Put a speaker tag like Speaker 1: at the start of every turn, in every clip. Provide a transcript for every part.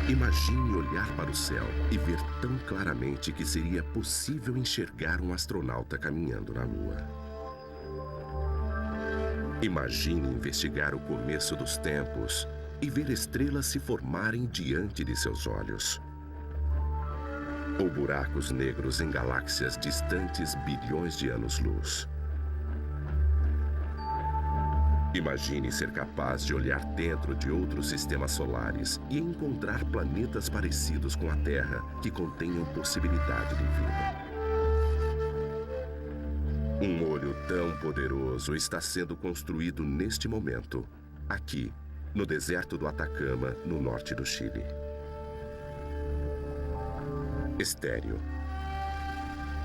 Speaker 1: Imagine olhar para o céu e ver tão claramente que seria possível enxergar um astronauta caminhando na Lua. Imagine investigar o começo dos tempos e ver estrelas se formarem diante de seus olhos. Ou buracos negros em galáxias distantes bilhões de anos-luz. Imagine ser capaz de olhar dentro de outros sistemas solares e encontrar planetas parecidos com a Terra que contenham possibilidade de vida. Um olho tão poderoso está sendo construído neste momento, aqui, no deserto do Atacama, no norte do Chile. Estéril,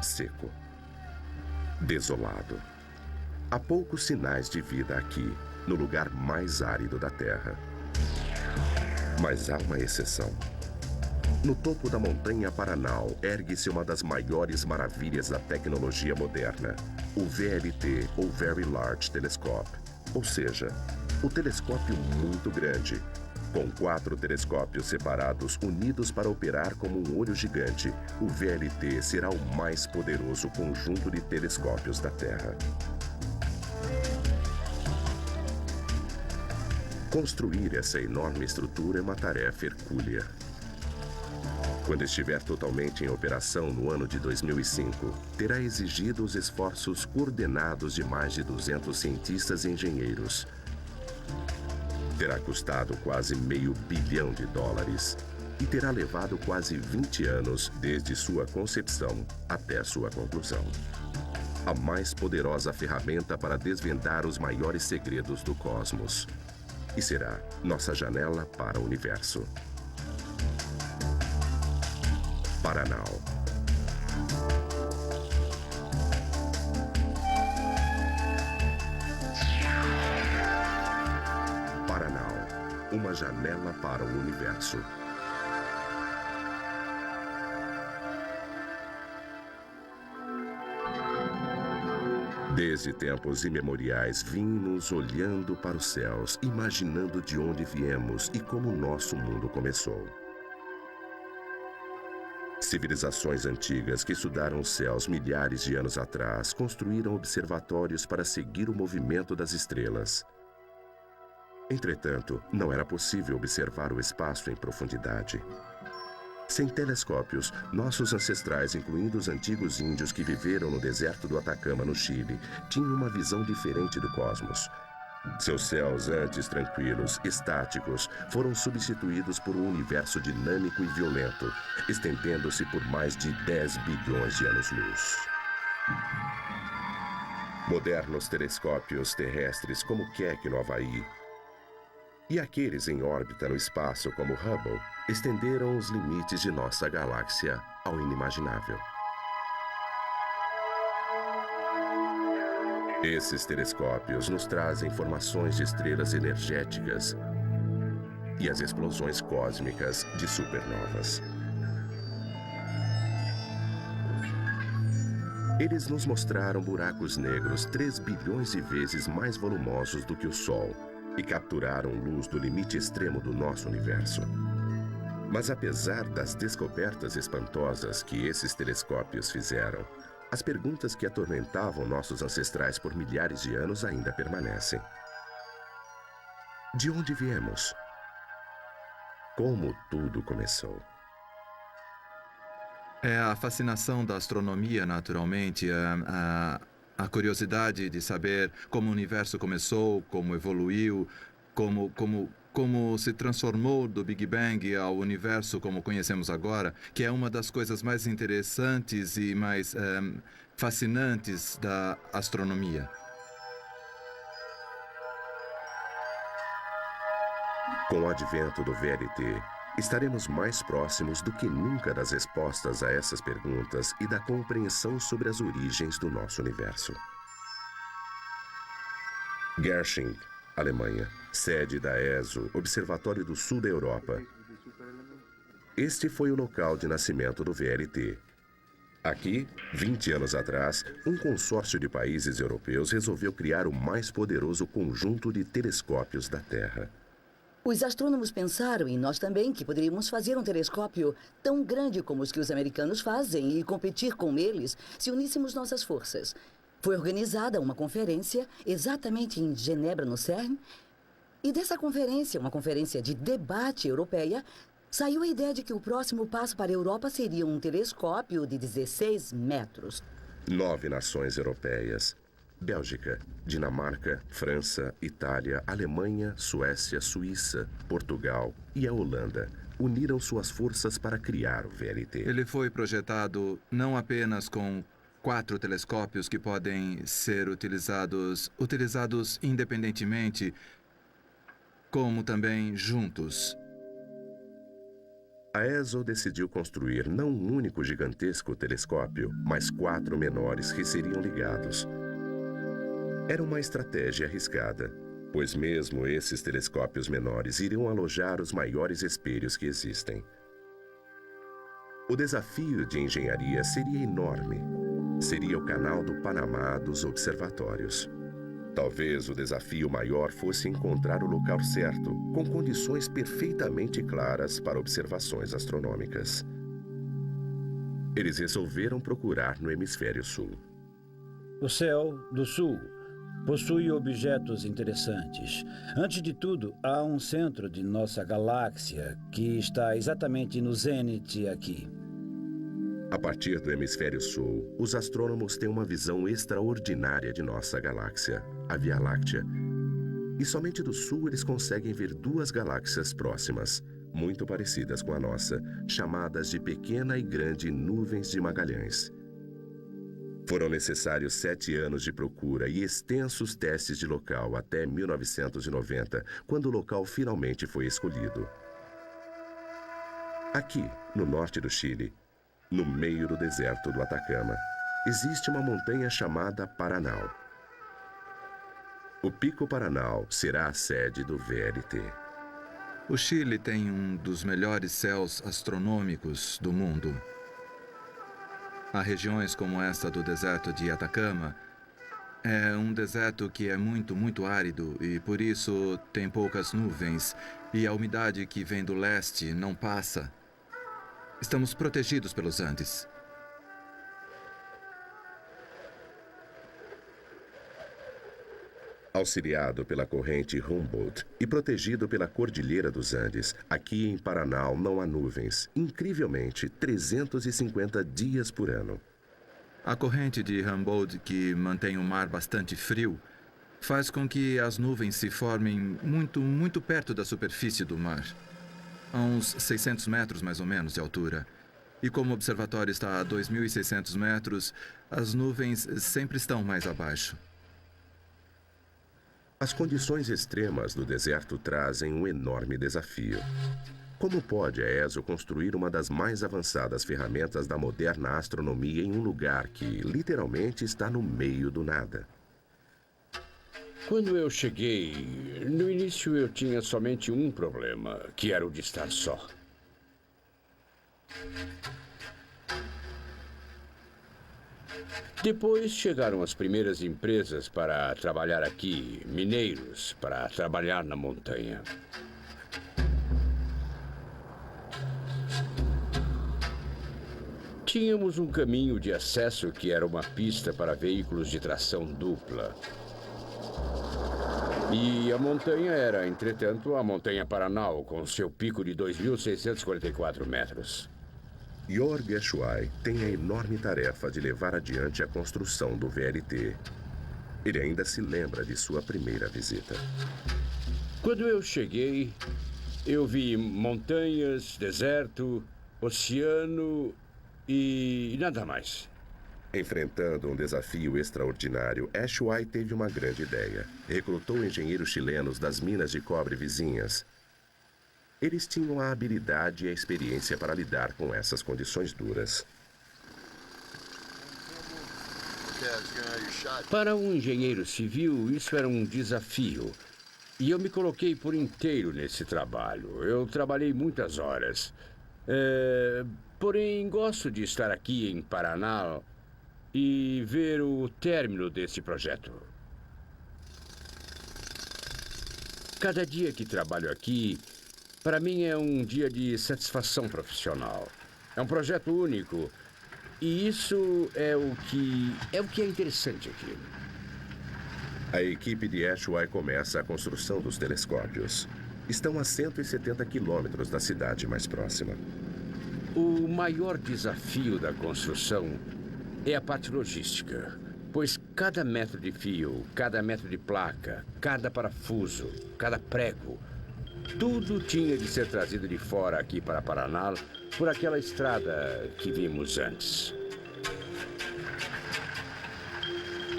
Speaker 1: seco, desolado. Há poucos sinais de vida aqui, no lugar mais árido da Terra. Mas há uma exceção. No topo da montanha Paranal ergue-se uma das maiores maravilhas da tecnologia moderna, o VLT, ou Very Large Telescope, ou seja, o telescópio muito grande. Com 4 telescópios separados unidos para operar como um olho gigante, o VLT será o mais poderoso conjunto de telescópios da Terra. Construir essa enorme estrutura é uma tarefa hercúlea. Quando estiver totalmente em operação no ano de 2005, terá exigido os esforços coordenados de mais de 200 cientistas e engenheiros. Terá custado quase $500 bilhão e terá levado quase 20 anos desde sua concepção até sua conclusão. A mais poderosa ferramenta para desvendar os maiores segredos do cosmos. E será nossa janela para o universo. Paranal. Paranal, uma janela para o universo. Desde tempos imemoriais vimos olhando para os céus, imaginando de onde viemos e como nosso mundo começou. Civilizações antigas que estudaram os céus milhares de anos atrás construíram observatórios para seguir o movimento das estrelas. Entretanto, não era possível observar o espaço em profundidade. Sem telescópios, nossos ancestrais, incluindo os antigos índios que viveram no deserto do Atacama, no Chile, tinham uma visão diferente do cosmos. Seus céus, antes tranquilos, estáticos, foram substituídos por um universo dinâmico e violento, estendendo-se por mais de 10 bilhões de anos-luz. Modernos telescópios terrestres como o Keck no Havaí e aqueles em órbita no espaço como Hubble estenderam os limites de nossa galáxia ao inimaginável. Esses telescópios nos trazem formações de estrelas energéticas e as explosões cósmicas de supernovas. Eles nos mostraram buracos negros 3 bilhões de vezes mais volumosos do que o Sol e capturaram luz do limite extremo do nosso universo. Mas apesar das descobertas espantosas que esses telescópios fizeram, as perguntas que atormentavam nossos ancestrais por milhares de anos ainda permanecem. De onde viemos? Como tudo começou?
Speaker 2: É a fascinação da astronomia, naturalmente, a curiosidade de saber como o universo começou, como evoluiu, como se transformou do Big Bang ao universo como conhecemos agora, que é uma das coisas mais interessantes e mais fascinantes da astronomia.
Speaker 1: Com o advento do VLT, estaremos mais próximos do que nunca das respostas a essas perguntas e da compreensão sobre as origens do nosso universo. Garching, Alemanha, sede da ESO, Observatório do Sul da Europa. Este foi o local de nascimento do VLT. Aqui, 20 anos atrás, um consórcio de países europeus resolveu criar o mais poderoso conjunto de telescópios da Terra.
Speaker 3: Os astrônomos pensaram, e nós também, que poderíamos fazer um telescópio tão grande como os que os americanos fazem e competir com eles se uníssemos nossas forças. Foi organizada uma conferência exatamente em Genebra, no CERN, e dessa conferência, uma conferência de debate europeia, saiu a ideia de que o próximo passo para a Europa seria um telescópio de 16 metros.
Speaker 1: 9 nações europeias: Bélgica, Dinamarca, França, Itália, Alemanha, Suécia, Suíça, Portugal e a Holanda uniram suas forças para criar o VLT.
Speaker 2: Ele foi projetado não apenas com 4 telescópios que podem ser utilizados independentemente, como também juntos.
Speaker 1: A ESO decidiu construir não um único gigantesco telescópio, mas 4 menores que seriam ligados. Era uma estratégia arriscada, pois mesmo esses telescópios menores iriam alojar os maiores espelhos que existem. O desafio de engenharia seria enorme. Seria o canal do Panamá dos observatórios. Talvez o desafio maior fosse encontrar o local certo, com condições perfeitamente claras para observações astronômicas. Eles resolveram procurar no hemisfério sul.
Speaker 4: O céu do sul possui objetos interessantes. Antes de tudo, há um centro de nossa galáxia que está exatamente no zênite aqui.
Speaker 1: A partir do hemisfério sul, os astrônomos têm uma visão extraordinária de nossa galáxia, a Via Láctea. E somente do sul eles conseguem ver 2 galáxias próximas, muito parecidas com a nossa, chamadas de Pequena e Grande Nuvens de Magalhães. Foram necessários 7 anos de procura e extensos testes de local até 1990, quando o local finalmente foi escolhido. Aqui, no norte do Chile, no meio do deserto do Atacama, existe uma montanha chamada Paranal. O Pico Paranal será a sede do VLT.
Speaker 2: O Chile tem um dos melhores céus astronômicos do mundo. Há regiões como esta do deserto de Atacama. É um deserto que é muito árido e por isso tem poucas nuvens e a umidade que vem do leste não passa. Estamos protegidos pelos Andes.
Speaker 1: Auxiliado pela corrente Humboldt e protegido pela Cordilheira dos Andes, aqui em Paranal não há nuvens, incrivelmente 350 dias por ano.
Speaker 2: A corrente de Humboldt, que mantém o mar bastante frio, faz com que as nuvens se formem muito perto da superfície do mar. A uns 600 metros, mais ou menos, de altura. E como o observatório está a 2.600 metros, as nuvens sempre estão mais abaixo.
Speaker 1: As condições extremas do deserto trazem um enorme desafio. Como pode a ESO construir uma das mais avançadas ferramentas da moderna astronomia em um lugar que, literalmente, está no meio do nada?
Speaker 5: Quando eu cheguei, no início eu tinha somente um problema, que era o de estar só. Depois chegaram as primeiras empresas para trabalhar aqui, mineiros, para trabalhar na montanha. Tínhamos um caminho de acesso que era uma pista para veículos de tração dupla. E a montanha era, entretanto, a Montanha Paranal, com seu pico de 2.644 metros.
Speaker 1: Jörg Eschwey tem a enorme tarefa de levar adiante a construção do VLT. Ele ainda se lembra de sua primeira visita.
Speaker 5: Quando eu cheguei, eu vi montanhas, deserto, oceano e nada mais.
Speaker 1: Enfrentando um desafio extraordinário, Eschwey teve uma grande ideia. Recrutou engenheiros chilenos das minas de cobre vizinhas. Eles tinham a habilidade e a experiência para lidar com essas condições duras.
Speaker 5: Para um engenheiro civil, isso era um desafio. E eu me coloquei por inteiro nesse trabalho. Eu trabalhei muitas horas. Porém, gosto de estar aqui em Paraná e ver o término desse projeto. Cada dia que trabalho aqui, para mim é um dia de satisfação profissional. É um projeto único e isso é o que é interessante aqui.
Speaker 1: A equipe de Ashway começa a construção dos telescópios. Estão a 170 quilômetros da cidade mais próxima.
Speaker 5: O maior desafio da construção é a parte logística, pois cada metro de fio, cada metro de placa, cada parafuso, cada prego, tudo tinha de ser trazido de fora aqui para Paraná por aquela estrada que vimos antes.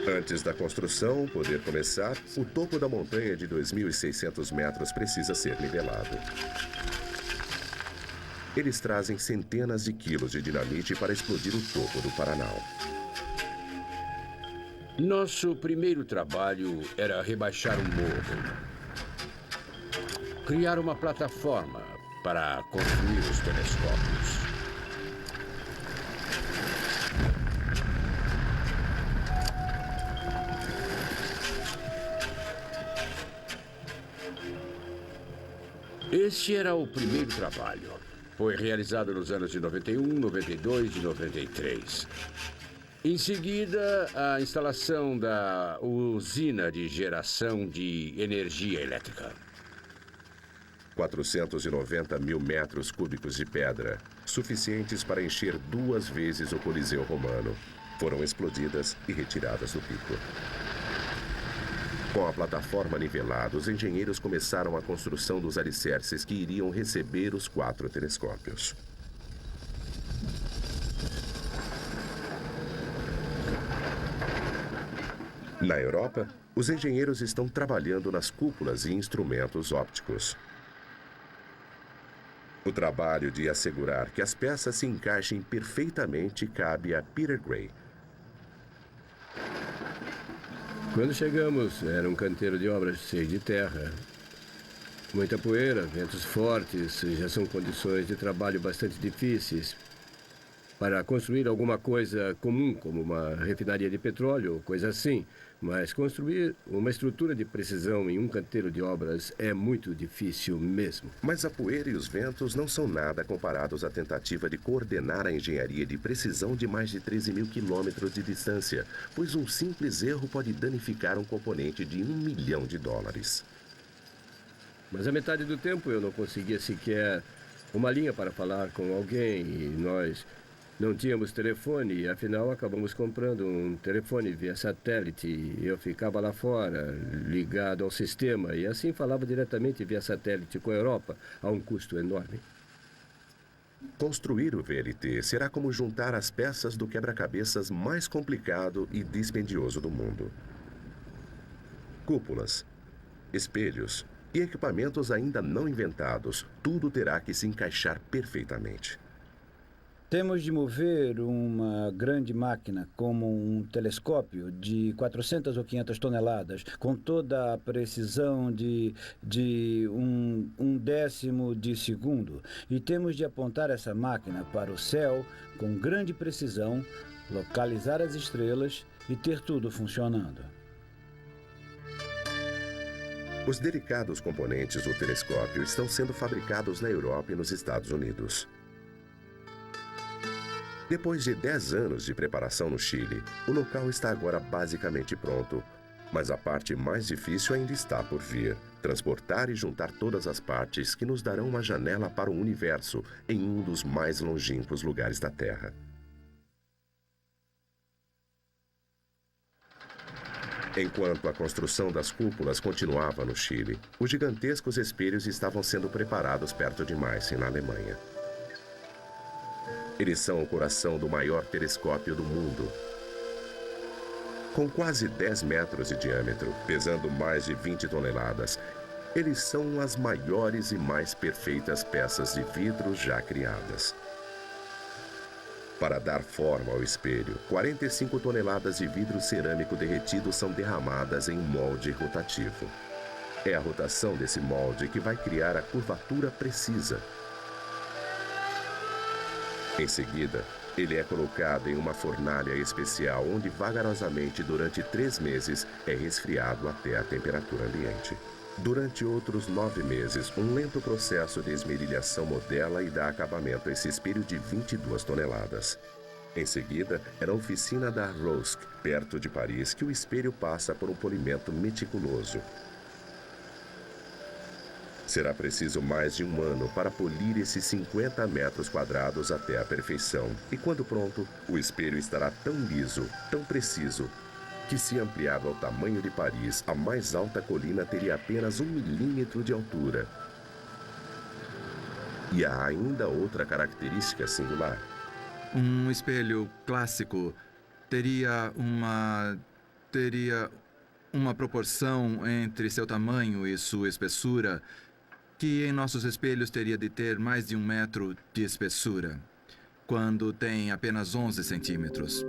Speaker 1: Antes da construção poder começar, o topo da montanha de 2.600 metros precisa ser nivelado. Eles trazem centenas de quilos de dinamite para explodir o topo do Paraná.
Speaker 5: Nosso primeiro trabalho era rebaixar um morro. Criar uma plataforma para construir os telescópios. Este era o primeiro trabalho. Foi realizado nos anos de 91, 92 e 93. Em seguida, a instalação da usina de geração de energia elétrica.
Speaker 1: 490 mil metros cúbicos de pedra, suficientes para encher 2 vezes o Coliseu Romano, foram explodidas e retiradas do pico. Com a plataforma nivelada, os engenheiros começaram a construção dos alicerces que iriam receber os 4 telescópios. Na Europa, os engenheiros estão trabalhando nas cúpulas e instrumentos ópticos. O trabalho de assegurar que as peças se encaixem perfeitamente cabe a Peter Gray.
Speaker 6: Quando chegamos, era um canteiro de obras cheio de terra. Muita poeira, ventos fortes, já são condições de trabalho bastante difíceis. Para construir alguma coisa comum, como uma refinaria de petróleo ou coisa assim, mas construir uma estrutura de precisão em um canteiro de obras é muito difícil mesmo.
Speaker 1: Mas a poeira e os ventos não são nada comparados à tentativa de coordenar a engenharia de precisão de mais de 13 mil quilômetros de distância, pois um simples erro pode danificar um componente de $1 milhão.
Speaker 6: Mas a metade do tempo eu não conseguia sequer uma linha para falar com alguém e nós não tínhamos telefone e afinal acabamos comprando um telefone via satélite. Eu ficava lá fora, ligado ao sistema e assim falava diretamente via satélite com a Europa a um custo enorme.
Speaker 1: Construir o VLT será como juntar as peças do quebra-cabeças mais complicado e dispendioso do mundo. Cúpulas, espelhos e equipamentos ainda não inventados, tudo terá que se encaixar perfeitamente.
Speaker 4: Temos de mover uma grande máquina, como um telescópio de 400 ou 500 toneladas, com toda a precisão de um décimo de segundo. E temos de apontar essa máquina para o céu com grande precisão, localizar as estrelas e ter tudo funcionando.
Speaker 1: Os delicados componentes do telescópio estão sendo fabricados na Europa e nos Estados Unidos. Depois de 10 anos de preparação no Chile, o local está agora basicamente pronto. Mas a parte mais difícil ainda está por vir. Transportar e juntar todas as partes que nos darão uma janela para o universo em um dos mais longínquos lugares da Terra. Enquanto a construção das cúpulas continuava no Chile, os gigantescos espelhos estavam sendo preparados perto de Meissen, na Alemanha. Eles são o coração do maior telescópio do mundo. Com quase 10 metros de diâmetro, pesando mais de 20 toneladas, eles são as maiores e mais perfeitas peças de vidro já criadas. Para dar forma ao espelho, 45 toneladas de vidro cerâmico derretido são derramadas em um molde rotativo. É a rotação desse molde que vai criar a curvatura precisa. Em seguida, ele é colocado em uma fornalha especial onde vagarosamente durante 3 meses é resfriado até a temperatura ambiente. Durante outros 9 meses, um lento processo de esmerilhação modela e dá acabamento a esse espelho de 22 toneladas. Em seguida, é na oficina da Arrosk, perto de Paris, que o espelho passa por um polimento meticuloso. Será preciso mais de 1 ano para polir esses 50 metros quadrados até a perfeição. E quando pronto, o espelho estará tão liso, tão preciso, que se ampliado ao tamanho de Paris, a mais alta colina teria apenas 1 milímetro de altura. E há ainda outra característica singular.
Speaker 2: Um espelho clássico teria uma proporção entre seu tamanho e sua espessura que em nossos espelhos teria de ter mais de 1 metro de espessura, quando tem apenas 11 centímetros.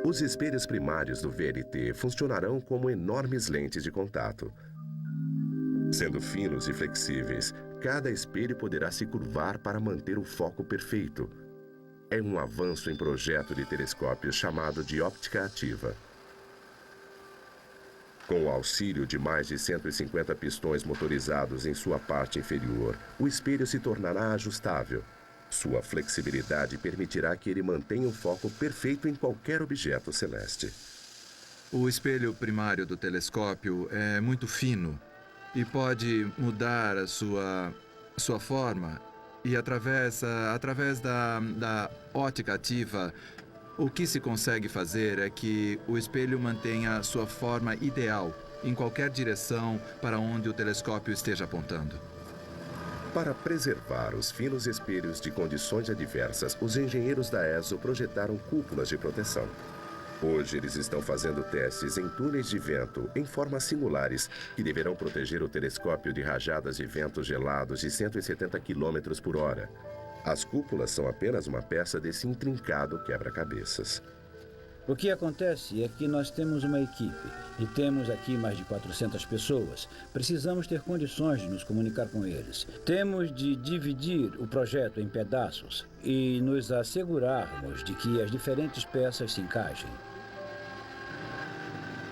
Speaker 1: Os espelhos primários do VLT funcionarão como enormes lentes de contato. Sendo finos e flexíveis, cada espelho poderá se curvar para manter o foco perfeito. É um avanço em projeto de telescópio chamado de óptica ativa. Com o auxílio de mais de 150 pistões motorizados em sua parte inferior, o espelho se tornará ajustável. Sua flexibilidade permitirá que ele mantenha o foco perfeito em qualquer objeto celeste.
Speaker 2: O espelho primário do telescópio é muito fino e pode mudar a sua forma. E através da ótica ativa, o que se consegue fazer é que o espelho mantenha sua forma ideal em qualquer direção para onde o telescópio esteja apontando.
Speaker 1: Para preservar os finos espelhos de condições adversas, os engenheiros da ESO projetaram cúpulas de proteção. Hoje eles estão fazendo testes em túneis de vento em formas singulares que deverão proteger o telescópio de rajadas de ventos gelados de 170 km por hora. As cúpulas são apenas uma peça desse intrincado quebra-cabeças.
Speaker 4: O que acontece é que nós temos uma equipe e temos aqui mais de 400 pessoas. Precisamos ter condições de nos comunicar com eles. Temos de dividir o projeto em pedaços e nos assegurarmos de que as diferentes peças se encaixem.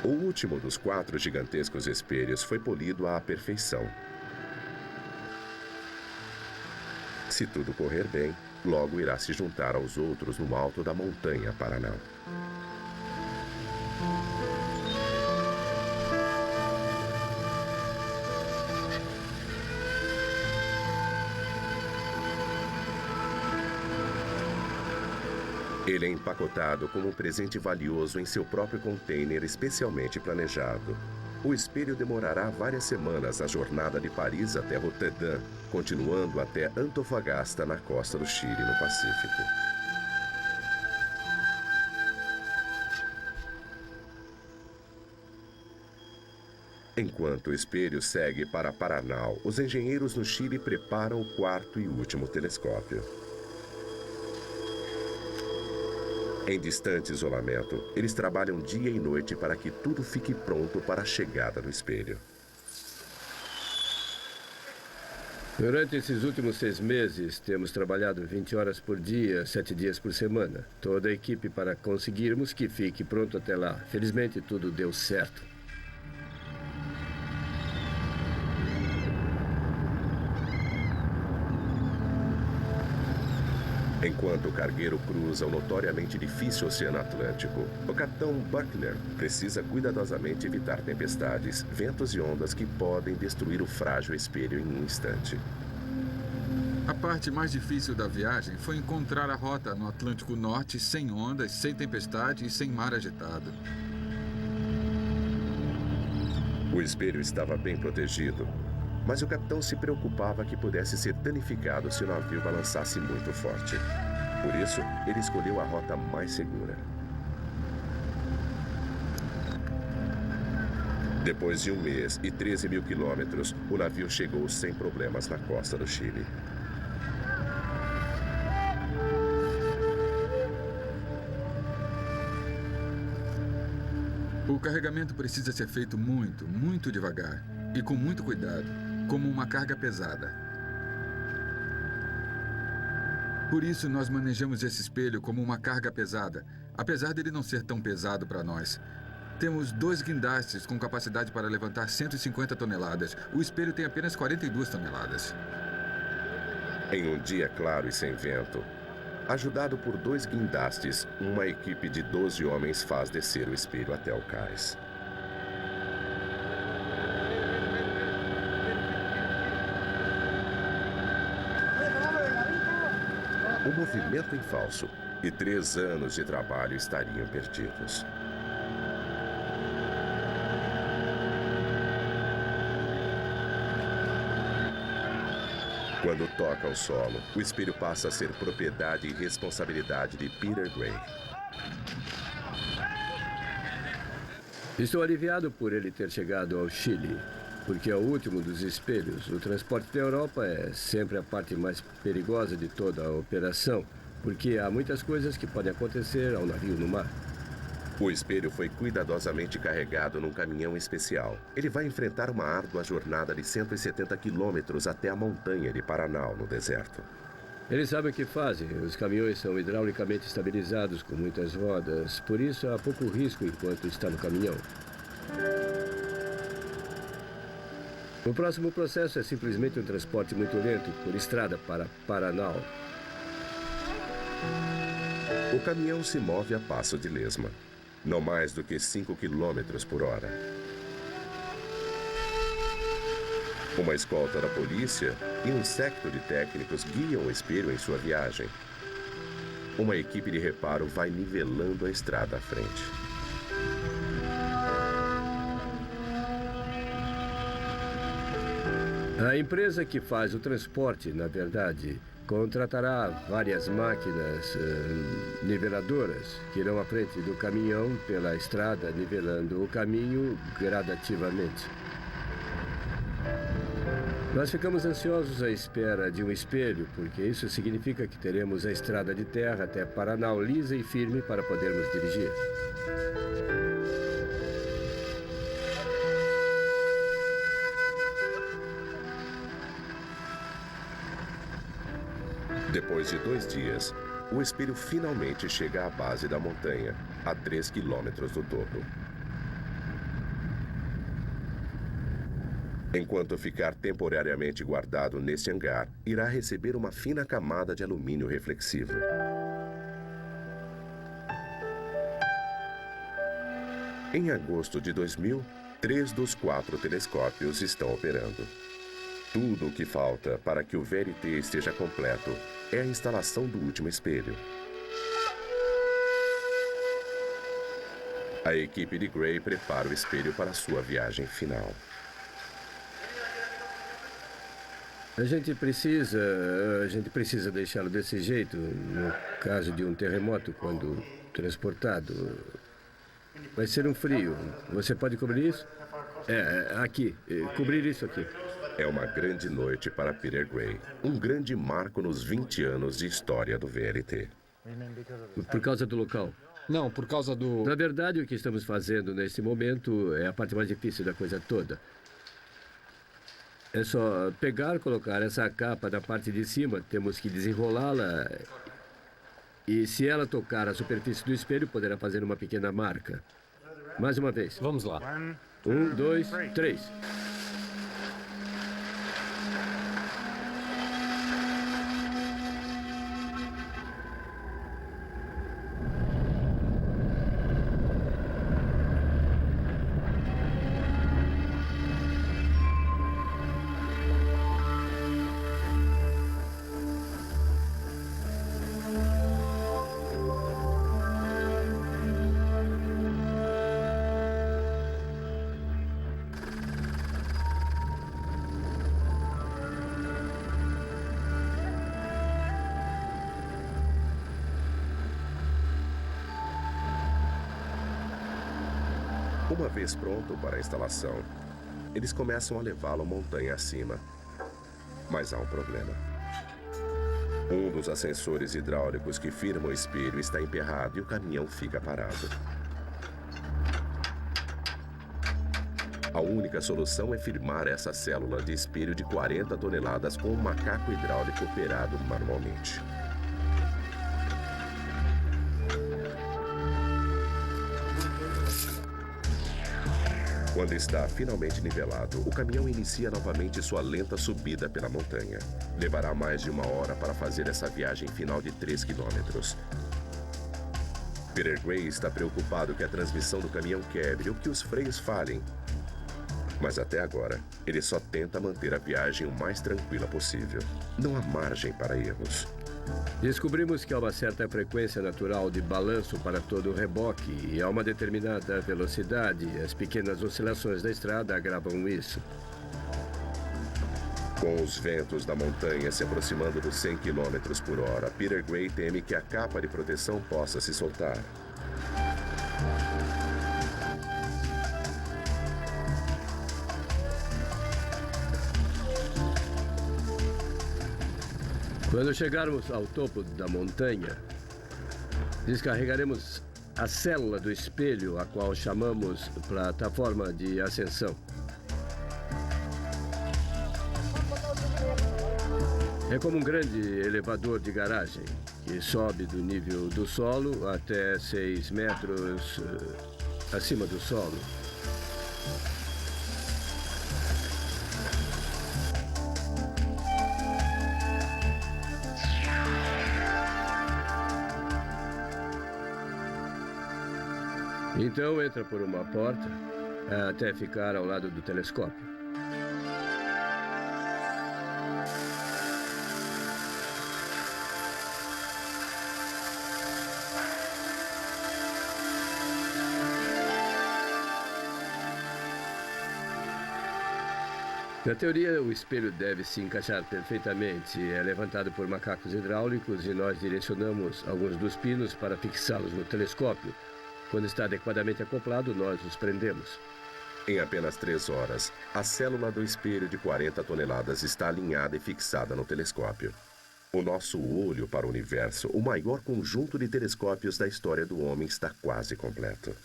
Speaker 1: O último dos 4 gigantescos espelhos foi polido à perfeição. Se tudo correr bem, logo irá se juntar aos outros no alto da montanha Paraná. Ele é empacotado como um presente valioso em seu próprio container especialmente planejado. O espelho demorará várias semanas a jornada de Paris até Roterdã, continuando até Antofagasta, na costa do Chile, no Pacífico. Enquanto o espelho segue para Paranal, os engenheiros no Chile preparam o 4º e último telescópio. Em distante isolamento, eles trabalham dia e noite para que tudo fique pronto para a chegada do espelho.
Speaker 6: Durante esses últimos 6 meses, temos trabalhado 20 horas por dia, 7 dias por semana. Toda a equipe para conseguirmos que fique pronto até lá. Felizmente, tudo deu certo.
Speaker 1: Enquanto o cargueiro cruza o notoriamente difícil Oceano Atlântico, o capitão Buckner precisa cuidadosamente evitar tempestades, ventos e ondas que podem destruir o frágil espelho em um instante.
Speaker 7: A parte mais difícil da viagem foi encontrar a rota no Atlântico Norte sem ondas, sem tempestade e sem mar agitado.
Speaker 1: O espelho estava bem protegido, mas o capitão se preocupava que pudesse ser danificado se o navio balançasse muito forte. Por isso, ele escolheu a rota mais segura. Depois de 1 mês e 13 mil quilômetros, o navio chegou sem problemas na costa do Chile.
Speaker 7: O carregamento precisa ser feito muito, muito devagar e com muito cuidado, como uma carga pesada. Por isso, nós manejamos esse espelho como uma carga pesada, apesar dele não ser tão pesado para nós. Temos 2 guindastes com capacidade para levantar 150 toneladas. O espelho tem apenas 42 toneladas.
Speaker 1: Em um dia claro e sem vento, ajudado por 2 guindastes, uma equipe de 12 homens faz descer o espelho até o cais. O movimento em falso e 3 anos de trabalho estariam perdidos. Quando toca o solo, o espelho passa a ser propriedade e responsabilidade de Peter Gray.
Speaker 6: Estou aliviado por ele ter chegado ao Chile, porque é o último dos espelhos. O transporte da Europa é sempre a parte mais perigosa de toda a operação, porque há muitas coisas que podem acontecer ao navio no mar.
Speaker 1: O espelho foi cuidadosamente carregado num caminhão especial. Ele vai enfrentar uma árdua jornada de 170 quilômetros até a montanha de Paranal, no deserto.
Speaker 6: Eles sabem o que fazem. Os caminhões são hidraulicamente estabilizados com muitas rodas, por isso há pouco risco enquanto está no caminhão. O próximo processo é simplesmente um transporte muito lento por estrada para Paranal.
Speaker 1: O caminhão se move a passo de lesma, não mais do que 5 quilômetros por hora. Uma escolta da polícia e um séquito de técnicos guiam o espelho em sua viagem. Uma equipe de reparo vai nivelando a estrada à frente.
Speaker 6: A empresa que faz o transporte, na verdade, contratará várias máquinas niveladoras que irão à frente do caminhão pela estrada, nivelando o caminho gradativamente. Nós ficamos ansiosos à espera de um espelho, porque isso significa que teremos a estrada de terra até Paranal lisa e firme para podermos dirigir.
Speaker 1: Depois de 2 dias, o espelho finalmente chega à base da montanha, a 3 quilômetros do topo. Enquanto ficar temporariamente guardado neste hangar, irá receber uma fina camada de alumínio reflexivo. Em agosto de 2000, 3 dos 4 telescópios estão operando. Tudo o que falta para que o VLT esteja completo é a instalação do último espelho. A equipe de Gray prepara o espelho para sua viagem final.
Speaker 6: A gente precisa deixá-lo desse jeito, no caso de um terremoto, quando transportado. Vai ser um frio. Você pode cobrir isso? Aqui. Cobrir isso aqui.
Speaker 1: É uma grande noite para Peter Gray. Um grande marco nos 20 anos de história do VLT.
Speaker 6: Por causa do local?
Speaker 8: Não, por causa do...
Speaker 6: Na verdade, o que estamos fazendo nesse momento é a parte mais difícil da coisa toda. É só pegar, colocar essa capa da parte de cima, temos que desenrolá-la. E se ela tocar a superfície do espelho, poderá fazer uma pequena marca. Mais uma vez.
Speaker 8: Vamos lá.
Speaker 6: 1, 2, 3.
Speaker 1: Uma vez pronto para a instalação, eles começam a levá-lo montanha acima. Mas há um problema. Um dos ascensores hidráulicos que firmam o espelho está emperrado e o caminhão fica parado. A única solução é firmar essa célula de espelho de 40 toneladas com um macaco hidráulico operado manualmente. Quando está finalmente nivelado, o caminhão inicia novamente sua lenta subida pela montanha. Levará mais de 1 hora para fazer essa viagem final de 3 quilômetros. Peter Gray está preocupado que a transmissão do caminhão quebre ou que os freios falhem. Mas até agora, ele só tenta manter a viagem o mais tranquila possível. Não há margem para erros.
Speaker 6: Descobrimos que há uma certa frequência natural de balanço para todo o reboque e a uma determinada velocidade, as pequenas oscilações da estrada agravam isso.
Speaker 1: Com os ventos da montanha se aproximando dos 100 km por hora, Peter Gray teme que a capa de proteção possa se soltar.
Speaker 6: Quando chegarmos ao topo da montanha, descarregaremos a célula do espelho, a qual chamamos plataforma de ascensão. É como um grande elevador de garagem, que sobe do nível do solo até 6 metros acima do solo. Então entra por uma porta até ficar ao lado do telescópio. Na teoria, o espelho deve se encaixar perfeitamente. É levantado por macacos hidráulicos e nós direcionamos alguns dos pinos para fixá-los no telescópio. Quando está adequadamente acoplado, nós os prendemos.
Speaker 1: Em apenas 3 horas, a célula do espelho de 40 toneladas está alinhada e fixada no telescópio. O nosso olho para o universo, o maior conjunto de telescópios da história do homem, está quase completo.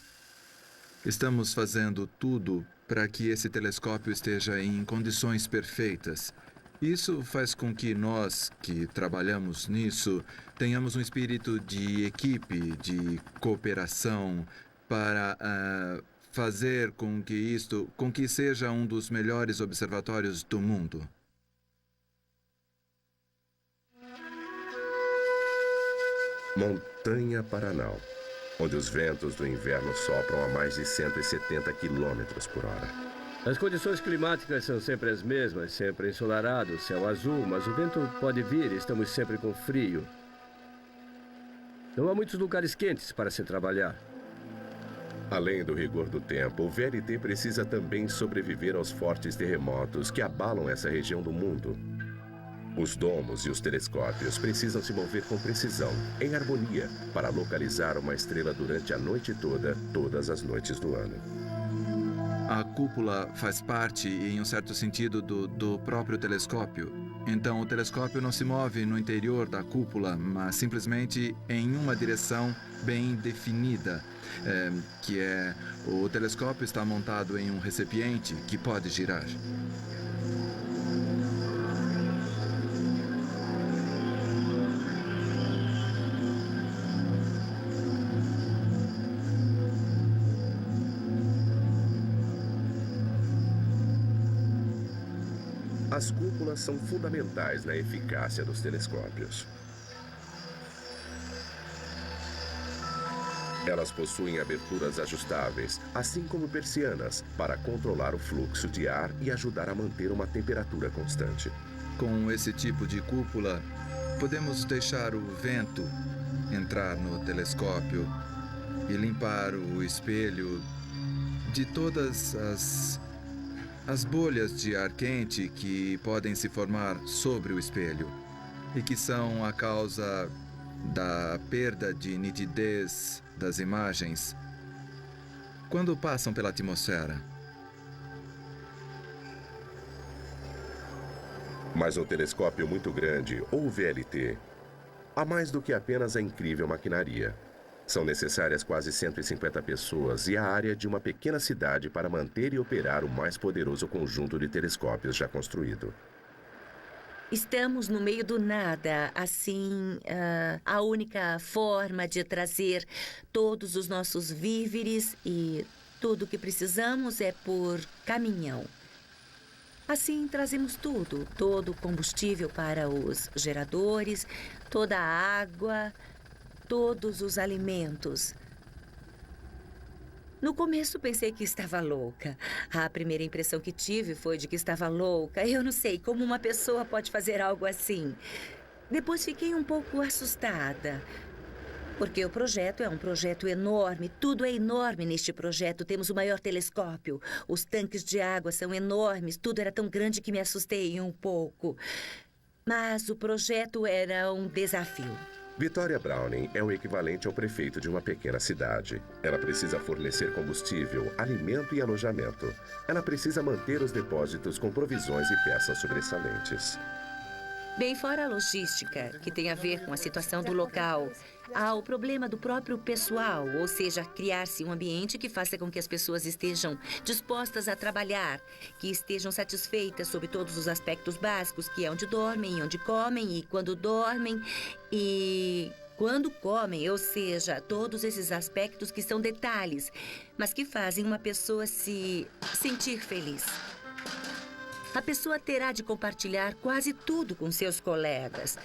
Speaker 2: Estamos fazendo tudo para que esse telescópio esteja em condições perfeitas. Isso faz com que nós, que trabalhamos nisso, tenhamos um espírito de equipe, de cooperação, para fazer com que seja um dos melhores observatórios do mundo.
Speaker 1: Montanha Paranal, onde os ventos do inverno sopram a mais de 170 km por hora.
Speaker 6: As condições climáticas são sempre as mesmas, sempre ensolarado, céu azul, mas o vento pode vir e estamos sempre com frio. Não há muitos lugares quentes para se trabalhar.
Speaker 1: Além do rigor do tempo, o VLT precisa também sobreviver aos fortes terremotos que abalam essa região do mundo. Os domos e os telescópios precisam se mover com precisão, em harmonia, para localizar uma estrela durante a noite toda, todas as noites do ano.
Speaker 2: A cúpula faz parte, em um certo sentido, do próprio telescópio. Então, o telescópio não se move no interior da cúpula, mas simplesmente em uma direção bem definida, o telescópio está montado em um recipiente que pode girar.
Speaker 1: As cúpulas são fundamentais na eficácia dos telescópios. Elas possuem aberturas ajustáveis, assim como persianas, para controlar o fluxo de ar e ajudar a manter uma temperatura constante.
Speaker 2: Com esse tipo de cúpula, podemos deixar o vento entrar no telescópio e limpar o espelho de todas as bolhas de ar quente que podem se formar sobre o espelho e que são a causa da perda de nitidez das imagens quando passam pela atmosfera.
Speaker 1: Mas no telescópio muito grande, ou VLT, há mais do que apenas a incrível maquinaria. São necessárias quase 150 pessoas e a área de uma pequena cidade para manter e operar o mais poderoso conjunto de telescópios já construído.
Speaker 8: Estamos no meio do nada, assim, a única forma de trazer todos os nossos víveres e Tudo o que precisamos é por caminhão. Assim, trazemos tudo, todo o combustível para os geradores, toda a água, todos os alimentos. No começo, pensei que estava louca. A primeira impressão que tive foi de que estava louca. Eu não sei como uma pessoa pode fazer algo assim. Depois fiquei um pouco assustada. Porque o projeto é um projeto enorme. Tudo é enorme neste projeto. Temos o maior telescópio. Os tanques de água são enormes. Tudo era tão grande que me assustei um pouco. Mas o projeto era um desafio.
Speaker 1: Victoria Browning é o equivalente ao prefeito de uma pequena cidade. Ela precisa fornecer combustível, alimento e alojamento. Ela precisa manter os depósitos com provisões e peças sobressalentes.
Speaker 8: Bem fora a logística, que tem a ver com a situação do local, há o problema do próprio pessoal, ou seja, criar-se um ambiente que faça com que as pessoas estejam dispostas a trabalhar, que estejam satisfeitas sobre todos os aspectos básicos, que é onde dormem, onde comem e quando dormem e quando comem, ou seja, todos esses aspectos que são detalhes, mas que fazem uma pessoa se sentir feliz. A pessoa terá de compartilhar quase tudo com seus colegas.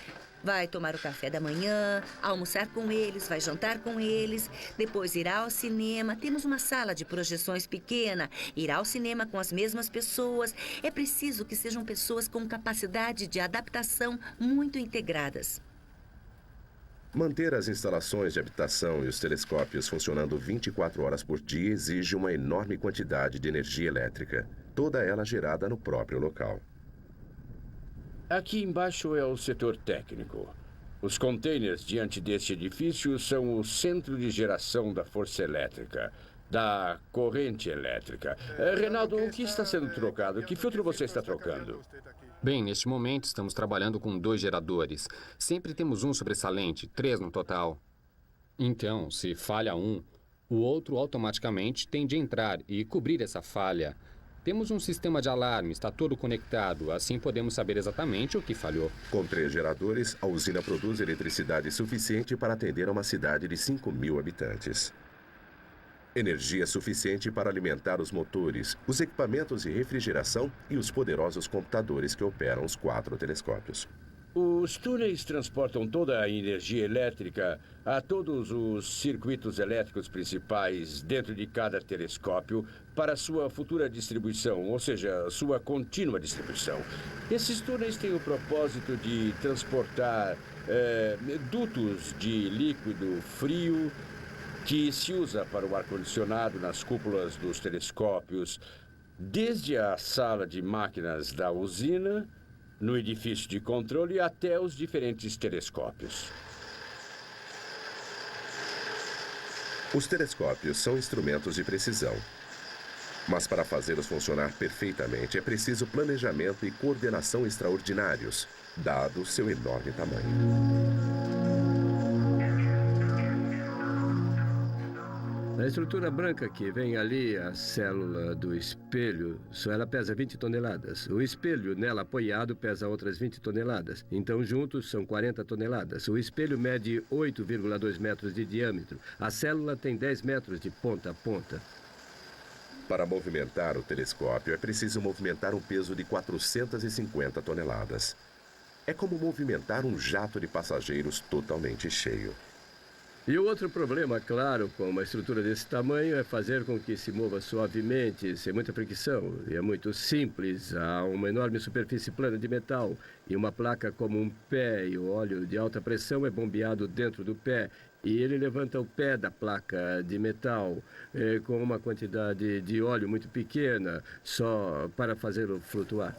Speaker 8: Vai tomar o café da manhã, almoçar com eles, vai jantar com eles, depois irá ao cinema. Temos uma sala de projeções pequena, irá ao cinema com as mesmas pessoas. É preciso que sejam pessoas com capacidade de adaptação muito integradas.
Speaker 1: Manter as instalações de habitação e os telescópios funcionando 24 horas por dia exige uma enorme quantidade de energia elétrica, toda ela gerada no próprio local.
Speaker 5: Aqui embaixo é o setor técnico. Os containers diante deste edifício são o centro de geração da força elétrica, da corrente elétrica. Reinaldo, o que está sendo trocado? Que filtro você está trocando?
Speaker 9: Bem, neste momento estamos trabalhando com 2 geradores. Sempre temos um sobressalente, 3 no total. Então, se falha um, o outro automaticamente tem de entrar e cobrir essa falha. Temos um sistema de alarme, está todo conectado, assim podemos saber exatamente o que falhou.
Speaker 1: Com 3 geradores, a usina produz eletricidade suficiente para atender a uma cidade de 5.000 habitantes. Energia suficiente para alimentar os motores, os equipamentos de refrigeração e os poderosos computadores que operam os 4 telescópios.
Speaker 5: Os túneis transportam toda a energia elétrica a todos os circuitos elétricos principais dentro de cada telescópio para sua futura distribuição, ou seja, sua contínua distribuição. Esses túneis têm o propósito de transportar dutos de líquido frio que se usa para o ar-condicionado nas cúpulas dos telescópios, desde a sala de máquinas da usina, no edifício de controle, até os diferentes telescópios.
Speaker 1: Os telescópios são instrumentos de precisão. Mas para fazê-los funcionar perfeitamente é preciso planejamento e coordenação extraordinários, dado seu enorme tamanho.
Speaker 6: A estrutura branca que vem ali, a célula do espelho, só ela pesa 20 toneladas. O espelho nela apoiado pesa outras 20 toneladas. Então, juntos, são 40 toneladas. O espelho mede 8,2 metros de diâmetro. A célula tem 10 metros de ponta a ponta.
Speaker 1: Para movimentar o telescópio, é preciso movimentar um peso de 450 toneladas. É como movimentar um jato de passageiros totalmente cheio.
Speaker 6: E o outro problema, claro, com uma estrutura desse tamanho é fazer com que se mova suavemente, sem muita fricção. E é muito simples. Há uma enorme superfície plana de metal e uma placa como um pé, e o óleo de alta pressão é bombeado dentro do pé. E ele levanta o pé da placa de metal com uma quantidade de óleo muito pequena, só para fazê-lo flutuar.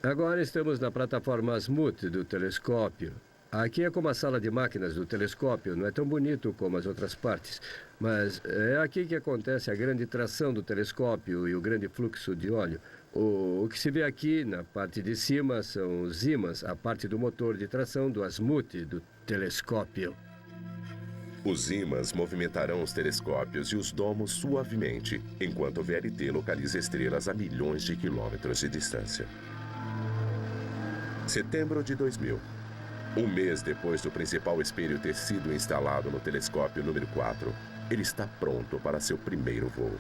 Speaker 6: Agora estamos na plataforma azimuth do telescópio. Aqui é como a sala de máquinas do telescópio, não é tão bonito como as outras partes. Mas é aqui que acontece a grande tração do telescópio e o grande fluxo de óleo. O que se vê aqui na parte de cima são os ímãs, a parte do motor de tração do azimuth do telescópio.
Speaker 1: Os ímãs movimentarão os telescópios e os domos suavemente, enquanto o VLT localiza estrelas a milhões de quilômetros de distância. Setembro de 2000. Um mês depois do principal espelho ter sido instalado no telescópio número 4, ele está pronto para seu primeiro voo.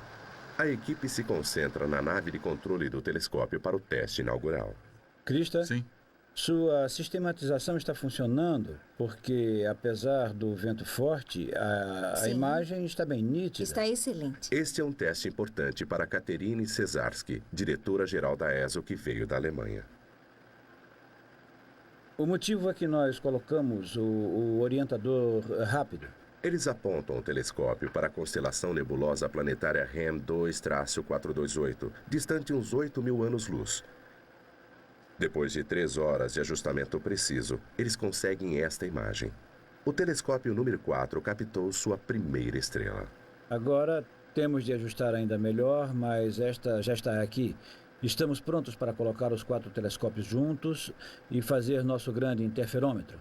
Speaker 1: A equipe se concentra na nave de controle do telescópio para o teste inaugural.
Speaker 4: Krista?
Speaker 7: Sim.
Speaker 4: Sua sistematização está funcionando porque, apesar do vento forte, a
Speaker 10: Sim.
Speaker 4: imagem está bem nítida.
Speaker 10: Está excelente.
Speaker 1: Este é um teste importante para Katerine Cesarski, diretora-geral da ESO que veio da Alemanha.
Speaker 4: O motivo é que nós colocamos o orientador rápido.
Speaker 1: Eles apontam o telescópio para a constelação nebulosa planetária REM 2-428, distante uns 8.000 anos-luz. Depois de 3 horas de ajustamento preciso, eles conseguem esta imagem. O telescópio número 4 captou sua primeira estrela.
Speaker 4: Agora temos de ajustar ainda melhor, mas esta já está aqui. Estamos prontos para colocar os 4 telescópios juntos e fazer nosso grande interferômetro.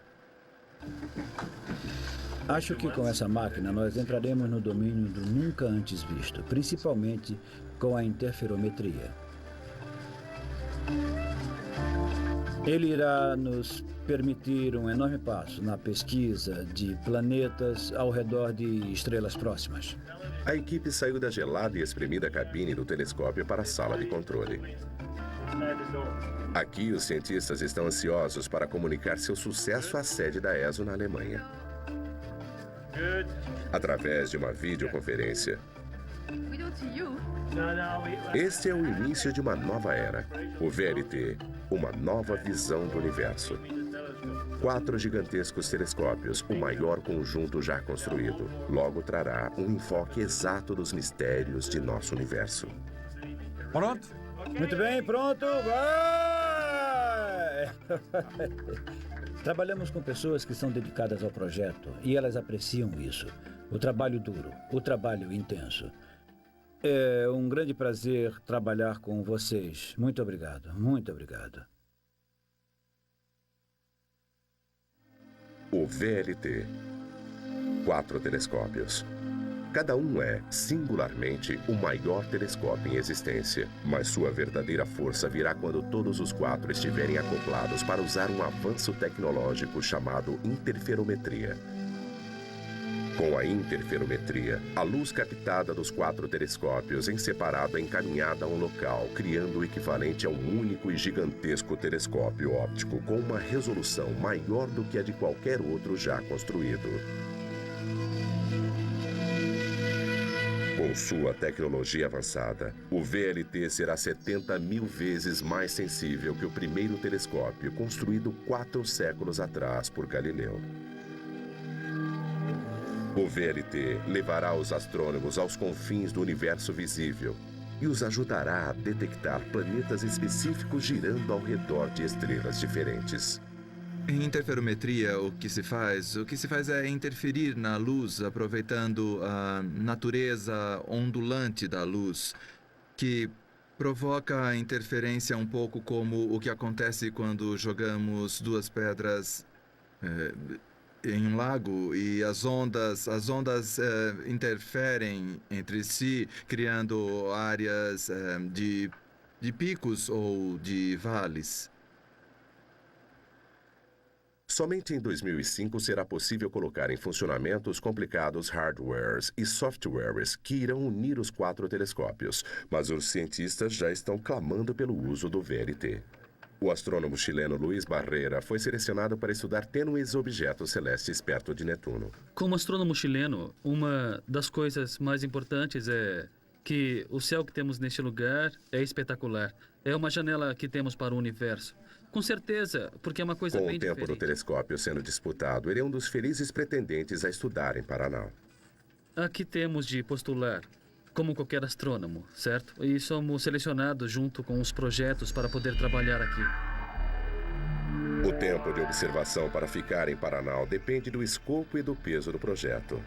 Speaker 4: Acho que com essa máquina nós entraremos no domínio do nunca antes visto, principalmente com a interferometria. Ele irá nos permitir um enorme passo na pesquisa de planetas ao redor de estrelas próximas.
Speaker 1: A equipe saiu da gelada e espremida cabine do telescópio para a sala de controle. Aqui, os cientistas estão ansiosos para comunicar seu sucesso à sede da ESO na Alemanha. Através de uma videoconferência. Este é o início de uma nova era. O VLT, uma nova visão do universo. 4 gigantescos telescópios, o maior conjunto já construído, logo trará um enfoque exato dos mistérios de nosso universo.
Speaker 7: Pronto?
Speaker 4: Muito bem, pronto, vai! Trabalhamos com pessoas que são dedicadas ao projeto e elas apreciam isso. O trabalho duro, o trabalho intenso. É um grande prazer trabalhar com vocês. Muito obrigado, muito obrigado.
Speaker 1: O VLT. 4 telescópios. Cada um é, singularmente, o maior telescópio em existência. Mas sua verdadeira força virá quando todos os 4 estiverem acoplados para usar um avanço tecnológico chamado interferometria. Com a interferometria, a luz captada dos 4 telescópios em separado é encaminhada a um local, criando o equivalente a um único e gigantesco telescópio óptico com uma resolução maior do que a de qualquer outro já construído. Com sua tecnologia avançada, o VLT será 70.000 vezes mais sensível que o primeiro telescópio construído 4 séculos atrás por Galileu. O VLT levará os astrônomos aos confins do universo visível e os ajudará a detectar planetas específicos girando ao redor de estrelas diferentes.
Speaker 2: Em interferometria, o que se faz é interferir na luz, aproveitando a natureza ondulante da luz, que provoca a interferência um pouco como o que acontece quando jogamos 2 pedras em um lago e as ondas interferem entre si, criando áreas de picos ou de vales.
Speaker 1: Somente em 2005 será possível colocar em funcionamento os complicados hardwares e softwares que irão unir os 4 telescópios, mas os cientistas já estão clamando pelo uso do VLT. O astrônomo chileno Luiz Barreira foi selecionado para estudar tênues objetos celestes perto de Netuno.
Speaker 11: Como astrônomo chileno, uma das coisas mais importantes é que o céu que temos neste lugar é espetacular. É uma janela que temos para o universo. Com certeza, porque é uma coisa
Speaker 1: Com
Speaker 11: bem
Speaker 1: o tempo
Speaker 11: diferente.
Speaker 1: do telescópio sendo disputado, ele é um dos felizes pretendentes a estudar em Paraná.
Speaker 11: Aqui temos de postular, como qualquer astrônomo, certo? E somos selecionados junto com os projetos para poder trabalhar aqui.
Speaker 1: O tempo de observação para ficar em Paraná depende do escopo e do peso do projeto.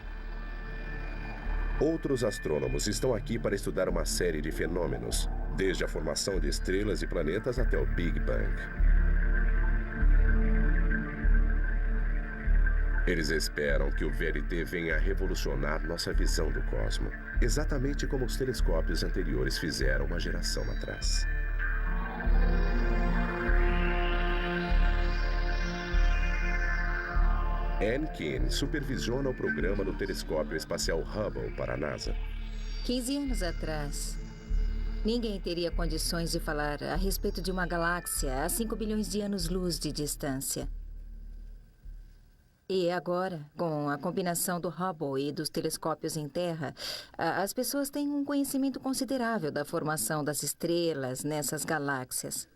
Speaker 1: Outros astrônomos estão aqui para estudar uma série de fenômenos, desde a formação de estrelas e planetas até o Big Bang. Eles esperam que o VLT venha a revolucionar nossa visão do cosmos, exatamente como os telescópios anteriores fizeram uma geração atrás. Ann Keane supervisiona o programa do telescópio espacial Hubble para a NASA.
Speaker 10: 15 anos atrás, ninguém teria condições de falar a respeito de uma galáxia a 5 bilhões de anos-luz de distância. E agora, com a combinação do Hubble e dos telescópios em Terra, as pessoas têm um conhecimento considerável da formação das estrelas nessas galáxias.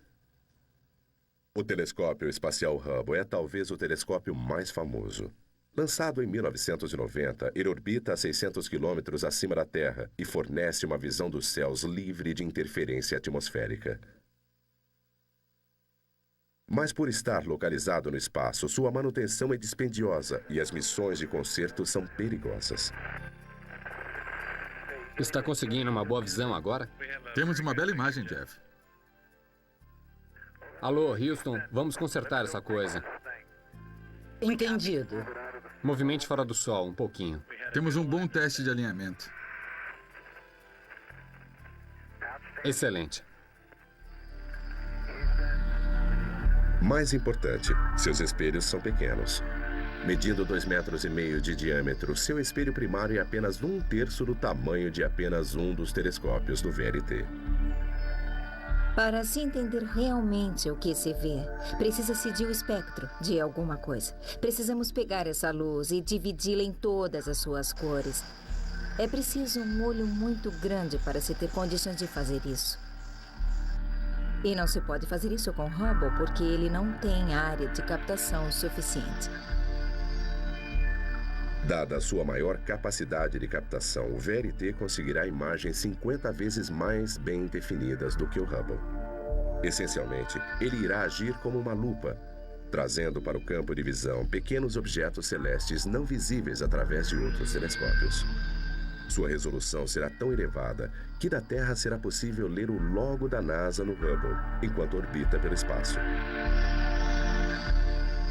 Speaker 1: O telescópio espacial Hubble é talvez o telescópio mais famoso. Lançado em 1990, ele orbita a 600 quilômetros acima da Terra e fornece uma visão dos céus livre de interferência atmosférica. Mas por estar localizado no espaço, sua manutenção é dispendiosa e as missões de conserto são perigosas.
Speaker 9: Está conseguindo uma boa visão agora?
Speaker 7: Temos uma bela imagem, Jeff.
Speaker 9: Alô, Houston, vamos consertar essa coisa.
Speaker 3: Entendido.
Speaker 9: Movimente fora do sol, um pouquinho.
Speaker 7: Temos um bom teste de alinhamento.
Speaker 9: Excelente.
Speaker 1: Mais importante, seus espelhos são pequenos. Medindo 2,5 metros de diâmetro, seu espelho primário é apenas 1/3 do tamanho de apenas um dos telescópios do VLT.
Speaker 10: Para se entender realmente o que se vê, precisa-se de um espectro de alguma coisa. Precisamos pegar essa luz e dividi-la em todas as suas cores. É preciso um olho muito grande para se ter condições de fazer isso. E não se pode fazer isso com Hubble porque ele não tem área de captação suficiente.
Speaker 1: Dada a sua maior capacidade de captação, o VLT conseguirá imagens 50 vezes mais bem definidas do que o Hubble. Essencialmente, ele irá agir como uma lupa, trazendo para o campo de visão pequenos objetos celestes não visíveis através de outros telescópios. Sua resolução será tão elevada que da Terra será possível ler o logo da NASA no Hubble, enquanto orbita pelo espaço.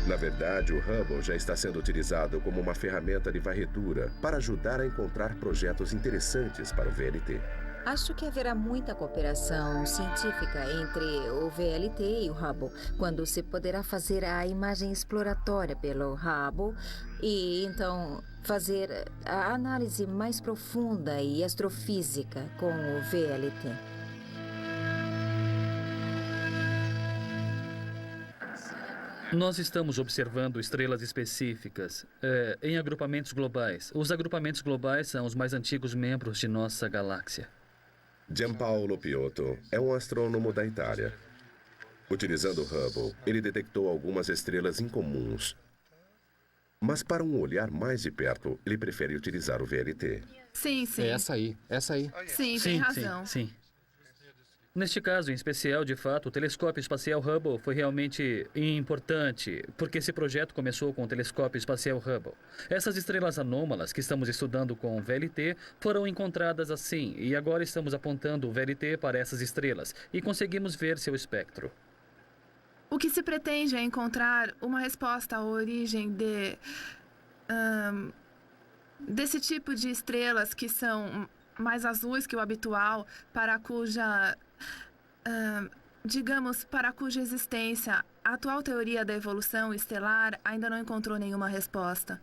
Speaker 1: Na verdade, o Hubble já está sendo utilizado como uma ferramenta de varredura para ajudar a encontrar projetos interessantes para o VLT.
Speaker 10: Acho que haverá muita cooperação científica entre o VLT e o Hubble, quando se poderá fazer a imagem exploratória pelo Hubble e, então, fazer a análise mais profunda e astrofísica com o VLT.
Speaker 11: Nós estamos observando estrelas específicas em agrupamentos globais. Os agrupamentos globais são os mais antigos membros de nossa galáxia.
Speaker 1: Giampaolo Piotto é um astrônomo da Itália. Utilizando o Hubble, ele detectou algumas estrelas incomuns. Mas para um olhar mais de perto, ele prefere utilizar o VLT.
Speaker 12: Sim, sim.
Speaker 9: É essa aí.
Speaker 12: Sim, tem razão.
Speaker 11: Sim. Neste caso, em especial, de fato, o telescópio espacial Hubble foi realmente importante, porque esse projeto começou com o telescópio espacial Hubble. Essas estrelas anômalas que estamos estudando com o VLT foram encontradas assim, e agora estamos apontando o VLT para essas estrelas e conseguimos ver seu espectro.
Speaker 12: O que se pretende é encontrar uma resposta à origem desse tipo de estrelas que são mais azuis que o habitual, para cuja existência a atual teoria da evolução estelar ainda não encontrou nenhuma resposta.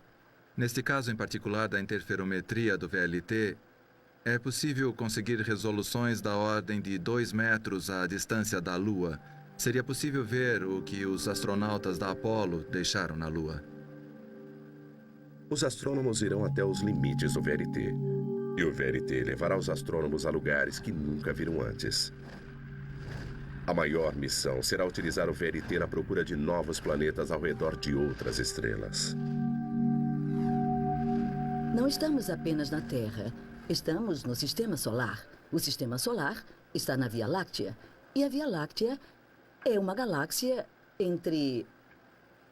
Speaker 2: Neste caso em particular da interferometria do VLT, é possível conseguir resoluções da ordem de 2 metros à distância da Lua. Seria possível ver o que os astronautas da Apollo deixaram na Lua.
Speaker 1: Os astrônomos irão até os limites do VLT. E o VLT levará os astrônomos a lugares que nunca viram antes. A maior missão será utilizar o VLT na procura de novos planetas ao redor de outras estrelas.
Speaker 3: Não estamos apenas na Terra. Estamos no Sistema Solar. O Sistema Solar está na Via Láctea. E a Via Láctea é uma galáxia entre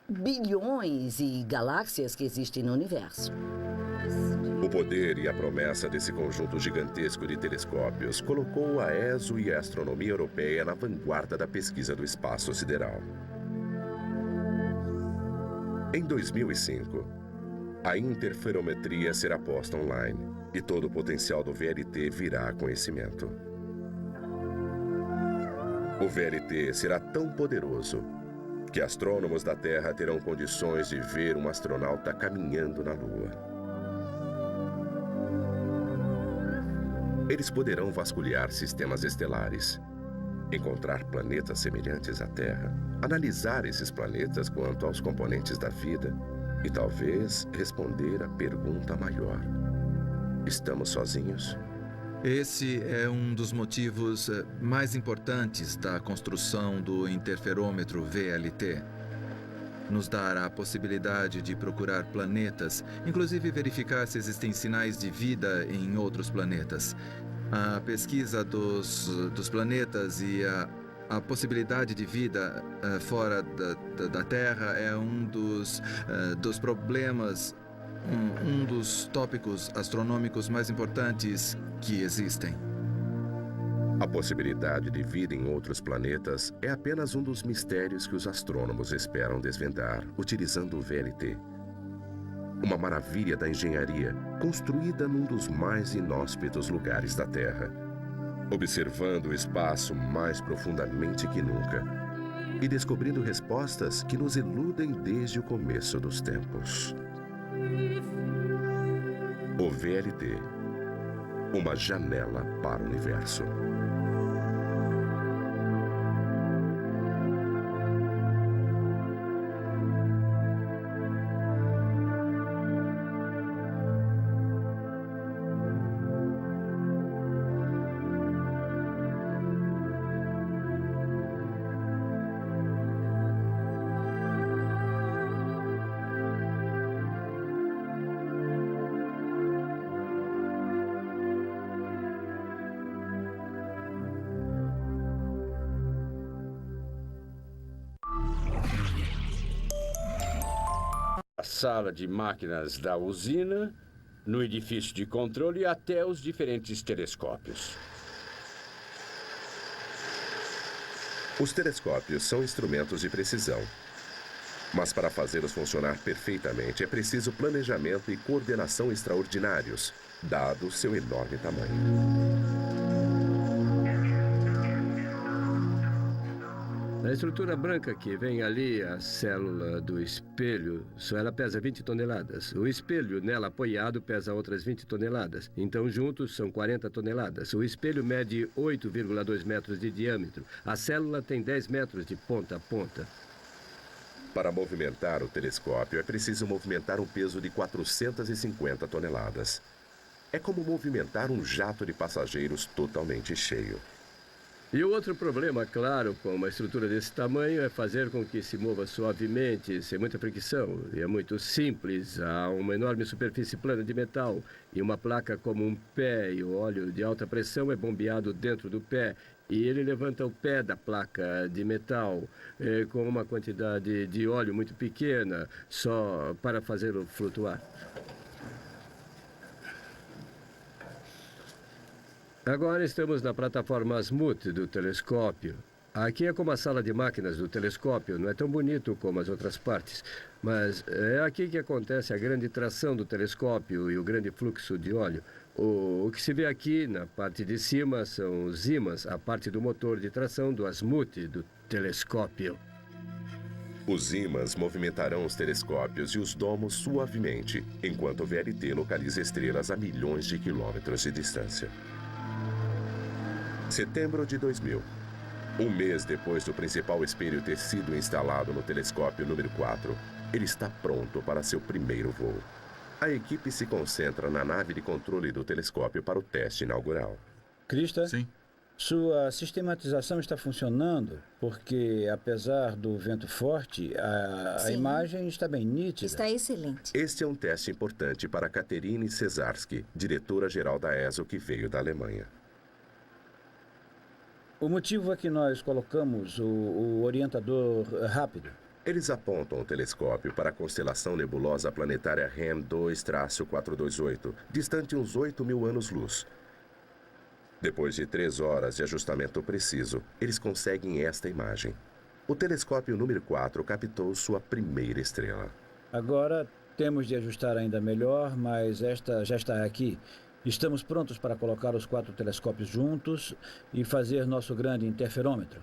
Speaker 3: bilhões e galáxias que existem no universo.
Speaker 1: O poder e a promessa desse conjunto gigantesco de telescópios colocou a ESO e a astronomia europeia na vanguarda da pesquisa do espaço sideral. Em 2005, a interferometria será posta online e todo o potencial do VLT virá a conhecimento. O VLT será tão poderoso que astrônomos da Terra terão condições de ver um astronauta caminhando na Lua. Eles poderão vasculhar sistemas estelares, encontrar planetas semelhantes à Terra, analisar esses planetas quanto aos componentes da vida e talvez responder à pergunta maior: estamos sozinhos?
Speaker 2: Esse é um dos motivos mais importantes da construção do interferômetro VLT. Nos dará a possibilidade de procurar planetas, inclusive verificar se existem sinais de vida em outros planetas. A pesquisa dos planetas e a possibilidade de vida fora da Terra é um dos problemas, um dos tópicos astronômicos mais importantes que existem.
Speaker 1: A possibilidade de vida em outros planetas é apenas um dos mistérios que os astrônomos esperam desvendar utilizando o VLT. Uma maravilha da engenharia construída num dos mais inóspitos lugares da Terra, observando o espaço mais profundamente que nunca e descobrindo respostas que nos iludem desde o começo dos tempos. O VLT, uma janela para o universo.
Speaker 5: Sala de máquinas da usina, no edifício de controle e até os diferentes telescópios.
Speaker 1: Os telescópios são instrumentos de precisão. Mas para fazê-los funcionar perfeitamente é preciso planejamento e coordenação extraordinários, dado seu enorme tamanho.
Speaker 6: A estrutura branca que vem ali, a célula do espelho, só ela pesa 20 toneladas. O espelho nela apoiado pesa outras 20 toneladas. Então, juntos, são 40 toneladas. O espelho mede 8,2 metros de diâmetro. A célula tem 10 metros de ponta a ponta.
Speaker 1: Para movimentar o telescópio, é preciso movimentar um peso de 450 toneladas. É como movimentar um jato de passageiros totalmente cheio.
Speaker 6: E o outro problema, claro, com uma estrutura desse tamanho é fazer com que se mova suavemente, sem muita fricção. E é muito simples. Há uma enorme superfície plana de metal e uma placa como um pé, e o óleo de alta pressão é bombeado dentro do pé. E ele levanta o pé da placa de metal com uma quantidade de óleo muito pequena, só para fazê-lo flutuar. Agora estamos na plataforma Azimuth do telescópio. Aqui é como a sala de máquinas do telescópio, não é tão bonito como as outras partes, mas é aqui que acontece a grande tração do telescópio e o grande fluxo de óleo. O que se vê aqui na parte de cima são os ímãs, a parte do motor de tração do Azimuth do telescópio.
Speaker 1: Os ímãs movimentarão os telescópios e os domos suavemente, enquanto o VLT localiza estrelas a milhões de quilômetros de distância. Setembro de 2000. Um mês depois do principal espelho ter sido instalado no telescópio número 4, ele está pronto para seu primeiro voo. A equipe se concentra na nave de controle do telescópio para o teste inaugural.
Speaker 4: Krista?
Speaker 7: Sim.
Speaker 4: Sua sistematização está funcionando porque, apesar do vento forte, a imagem está bem nítida.
Speaker 10: Está excelente.
Speaker 1: Este é um teste importante para Katerine Cesarski, diretora-geral da ESO que veio da Alemanha.
Speaker 4: O motivo é que nós colocamos o orientador rápido.
Speaker 1: Eles apontam o telescópio para a constelação nebulosa planetária REM 2-428, distante uns 8.000 anos-luz. Depois de 3 horas de ajustamento preciso, eles conseguem esta imagem. O telescópio número 4 captou sua primeira estrela.
Speaker 4: Agora temos de ajustar ainda melhor, mas esta já está aqui. Estamos prontos para colocar os 4 telescópios juntos e fazer nosso grande interferômetro.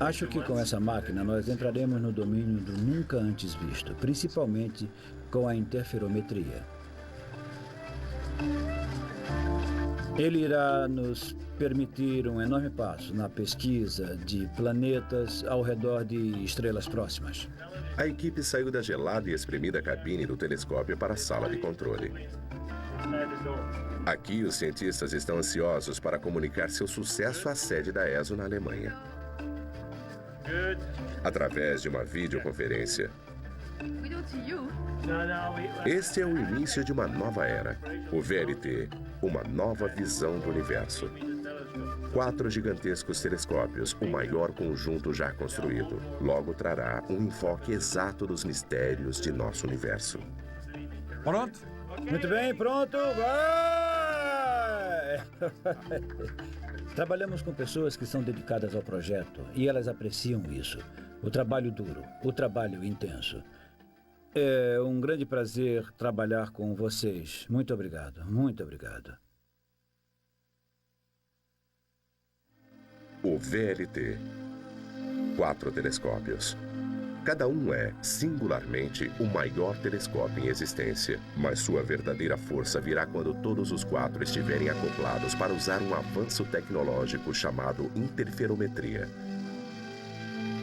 Speaker 4: Acho que com essa máquina nós entraremos no domínio do nunca antes visto, principalmente com a interferometria. Ele irá nos permitir um enorme passo na pesquisa de planetas ao redor de estrelas próximas.
Speaker 1: A equipe saiu da gelada e espremida cabine do telescópio para a sala de controle. Aqui, os cientistas estão ansiosos para comunicar seu sucesso à sede da ESO na Alemanha. Através de uma videoconferência. Este é o início de uma nova era. O VLT, uma nova visão do universo. 4 gigantescos telescópios, o maior conjunto já construído. Logo trará um enfoque exato dos mistérios de nosso universo.
Speaker 4: Pronto? Muito bem, pronto, vai! Trabalhamos com pessoas que são dedicadas ao projeto e elas apreciam isso. O trabalho duro, o trabalho intenso. É um grande prazer trabalhar com vocês. Muito obrigado, muito obrigado.
Speaker 1: O VLT. 4 telescópios. Cada um é, singularmente, o maior telescópio em existência. Mas sua verdadeira força virá quando todos os 4 estiverem acoplados para usar um avanço tecnológico chamado interferometria.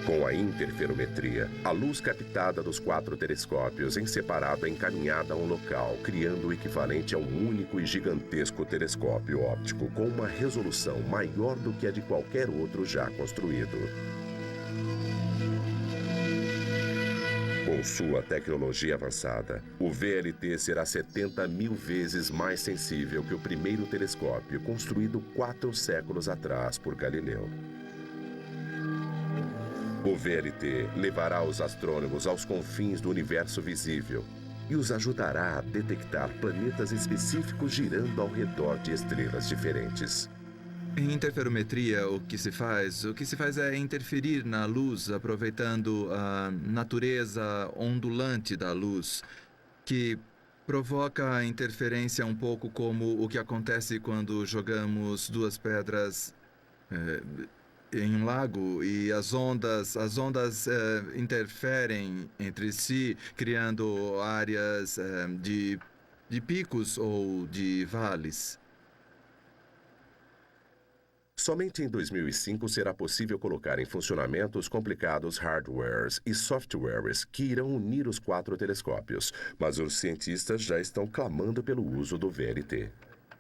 Speaker 1: Com a interferometria, a luz captada dos 4 telescópios em separado é encaminhada a um local, criando o equivalente a um único e gigantesco telescópio óptico com uma resolução maior do que a de qualquer outro já construído. Com sua tecnologia avançada, o VLT será 70.000 vezes mais sensível que o primeiro telescópio construído 4 séculos atrás por Galileu. O VLT levará os astrônomos aos confins do universo visível e os ajudará a detectar planetas específicos girando ao redor de estrelas diferentes.
Speaker 2: Em interferometria, o que se faz é interferir na luz, aproveitando a natureza ondulante da luz, que provoca a interferência um pouco como o que acontece quando jogamos 2 pedras em um lago e as ondas interferem entre si, criando áreas de picos ou de vales.
Speaker 1: Somente em 2005 será possível colocar em funcionamento os complicados hardwares e softwares que irão unir os 4 telescópios, mas os cientistas já estão clamando pelo uso do VLT.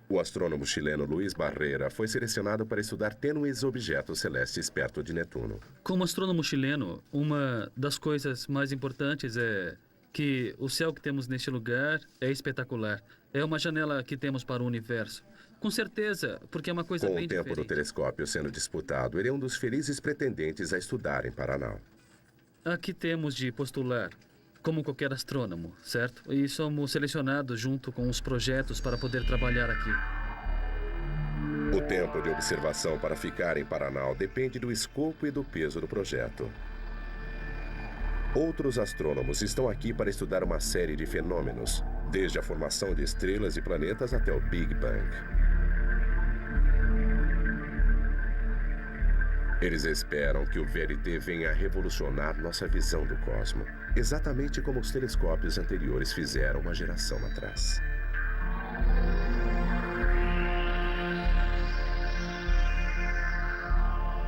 Speaker 1: O astrônomo chileno Luiz Barreira foi selecionado para estudar tênues objetos celestes perto de Netuno.
Speaker 11: Como astrônomo chileno, uma das coisas mais importantes é que o céu que temos neste lugar é espetacular. É uma janela que temos para o universo. Com certeza, porque é uma coisa bem diferente.
Speaker 1: Com o tempo do telescópio sendo disputado, ele é um dos felizes pretendentes a estudar em Paraná.
Speaker 11: Aqui temos de postular, como qualquer astrônomo, certo? E somos selecionados junto com os projetos para poder trabalhar aqui.
Speaker 1: O tempo de observação para ficar em Paraná depende do escopo e do peso do projeto. Outros astrônomos estão aqui para estudar uma série de fenômenos, desde a formação de estrelas e planetas até o Big Bang. Eles esperam que o VLT venha a revolucionar nossa visão do cosmos, exatamente como os telescópios anteriores fizeram uma geração atrás.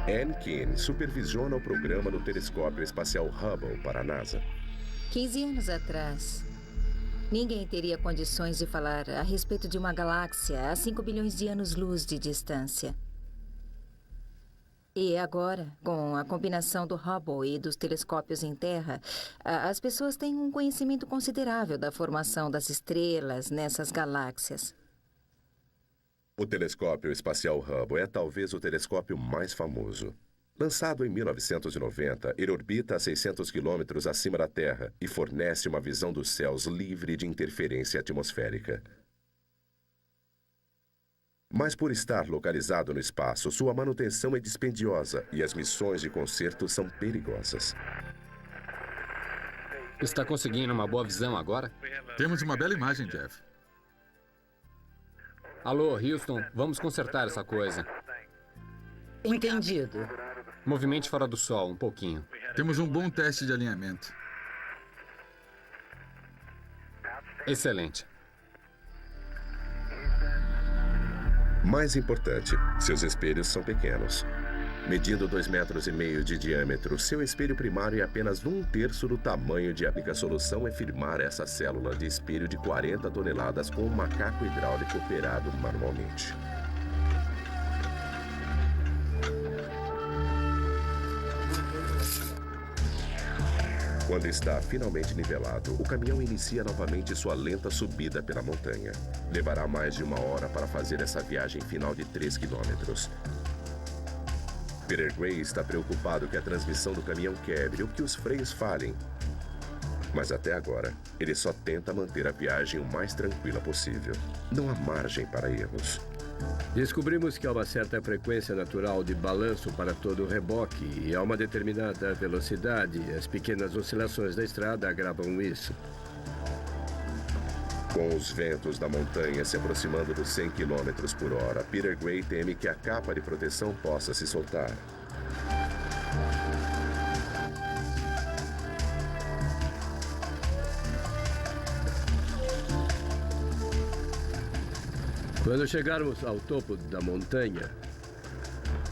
Speaker 1: Ann Keane supervisiona o programa do telescópio espacial Hubble para a NASA.
Speaker 10: 15 anos atrás, ninguém teria condições de falar a respeito de uma galáxia a 5 bilhões de anos-luz de distância. E agora, com a combinação do Hubble e dos telescópios em Terra, as pessoas têm um conhecimento considerável da formação das estrelas nessas galáxias.
Speaker 1: O telescópio espacial Hubble é talvez o telescópio mais famoso. Lançado em 1990, ele orbita a 600 quilômetros acima da Terra e fornece uma visão dos céus livre de interferência atmosférica. Mas por estar localizado no espaço, sua manutenção é dispendiosa e as missões de conserto são perigosas.
Speaker 9: Está conseguindo uma boa visão agora?
Speaker 7: Temos uma bela imagem, Jeff.
Speaker 9: Alô, Houston, vamos consertar essa coisa.
Speaker 3: Entendido.
Speaker 9: Movimente fora do sol, um pouquinho.
Speaker 7: Temos um bom teste de alinhamento.
Speaker 9: Excelente.
Speaker 1: Mais importante, seus espelhos são pequenos. Medindo 2,5 metros de diâmetro, seu espelho primário é apenas 1/3 do tamanho de aplica. A solução é firmar essa célula de espelho de 40 toneladas com um macaco hidráulico operado manualmente. Quando está finalmente nivelado, o caminhão inicia novamente sua lenta subida pela montanha. Levará mais de 1 hora para fazer essa viagem final de 3 quilômetros. Peter Gray está preocupado que a transmissão do caminhão quebre ou que os freios falhem. Mas até agora, ele só tenta manter a viagem o mais tranquila possível. Não há margem para erros.
Speaker 6: Descobrimos que há uma certa frequência natural de balanço para todo o reboque e a uma determinada velocidade. As pequenas oscilações da estrada agravam isso.
Speaker 1: Com os ventos da montanha se aproximando dos 100 km por hora, Peter Gray teme que a capa de proteção possa se soltar.
Speaker 6: Quando chegarmos ao topo da montanha,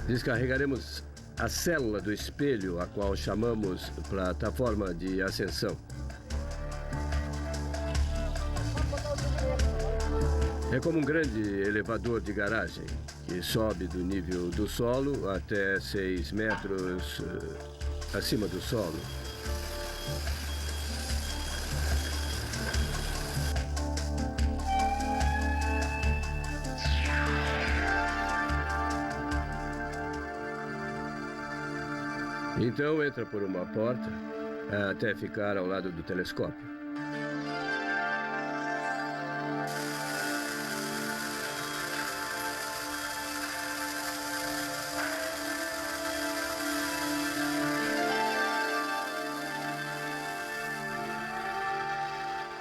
Speaker 6: descarregaremos a célula do espelho, a qual chamamos plataforma de ascensão. É como um grande elevador de garagem, que sobe do nível do solo até 6 metros acima do solo. Então entra por uma porta até ficar ao lado do telescópio.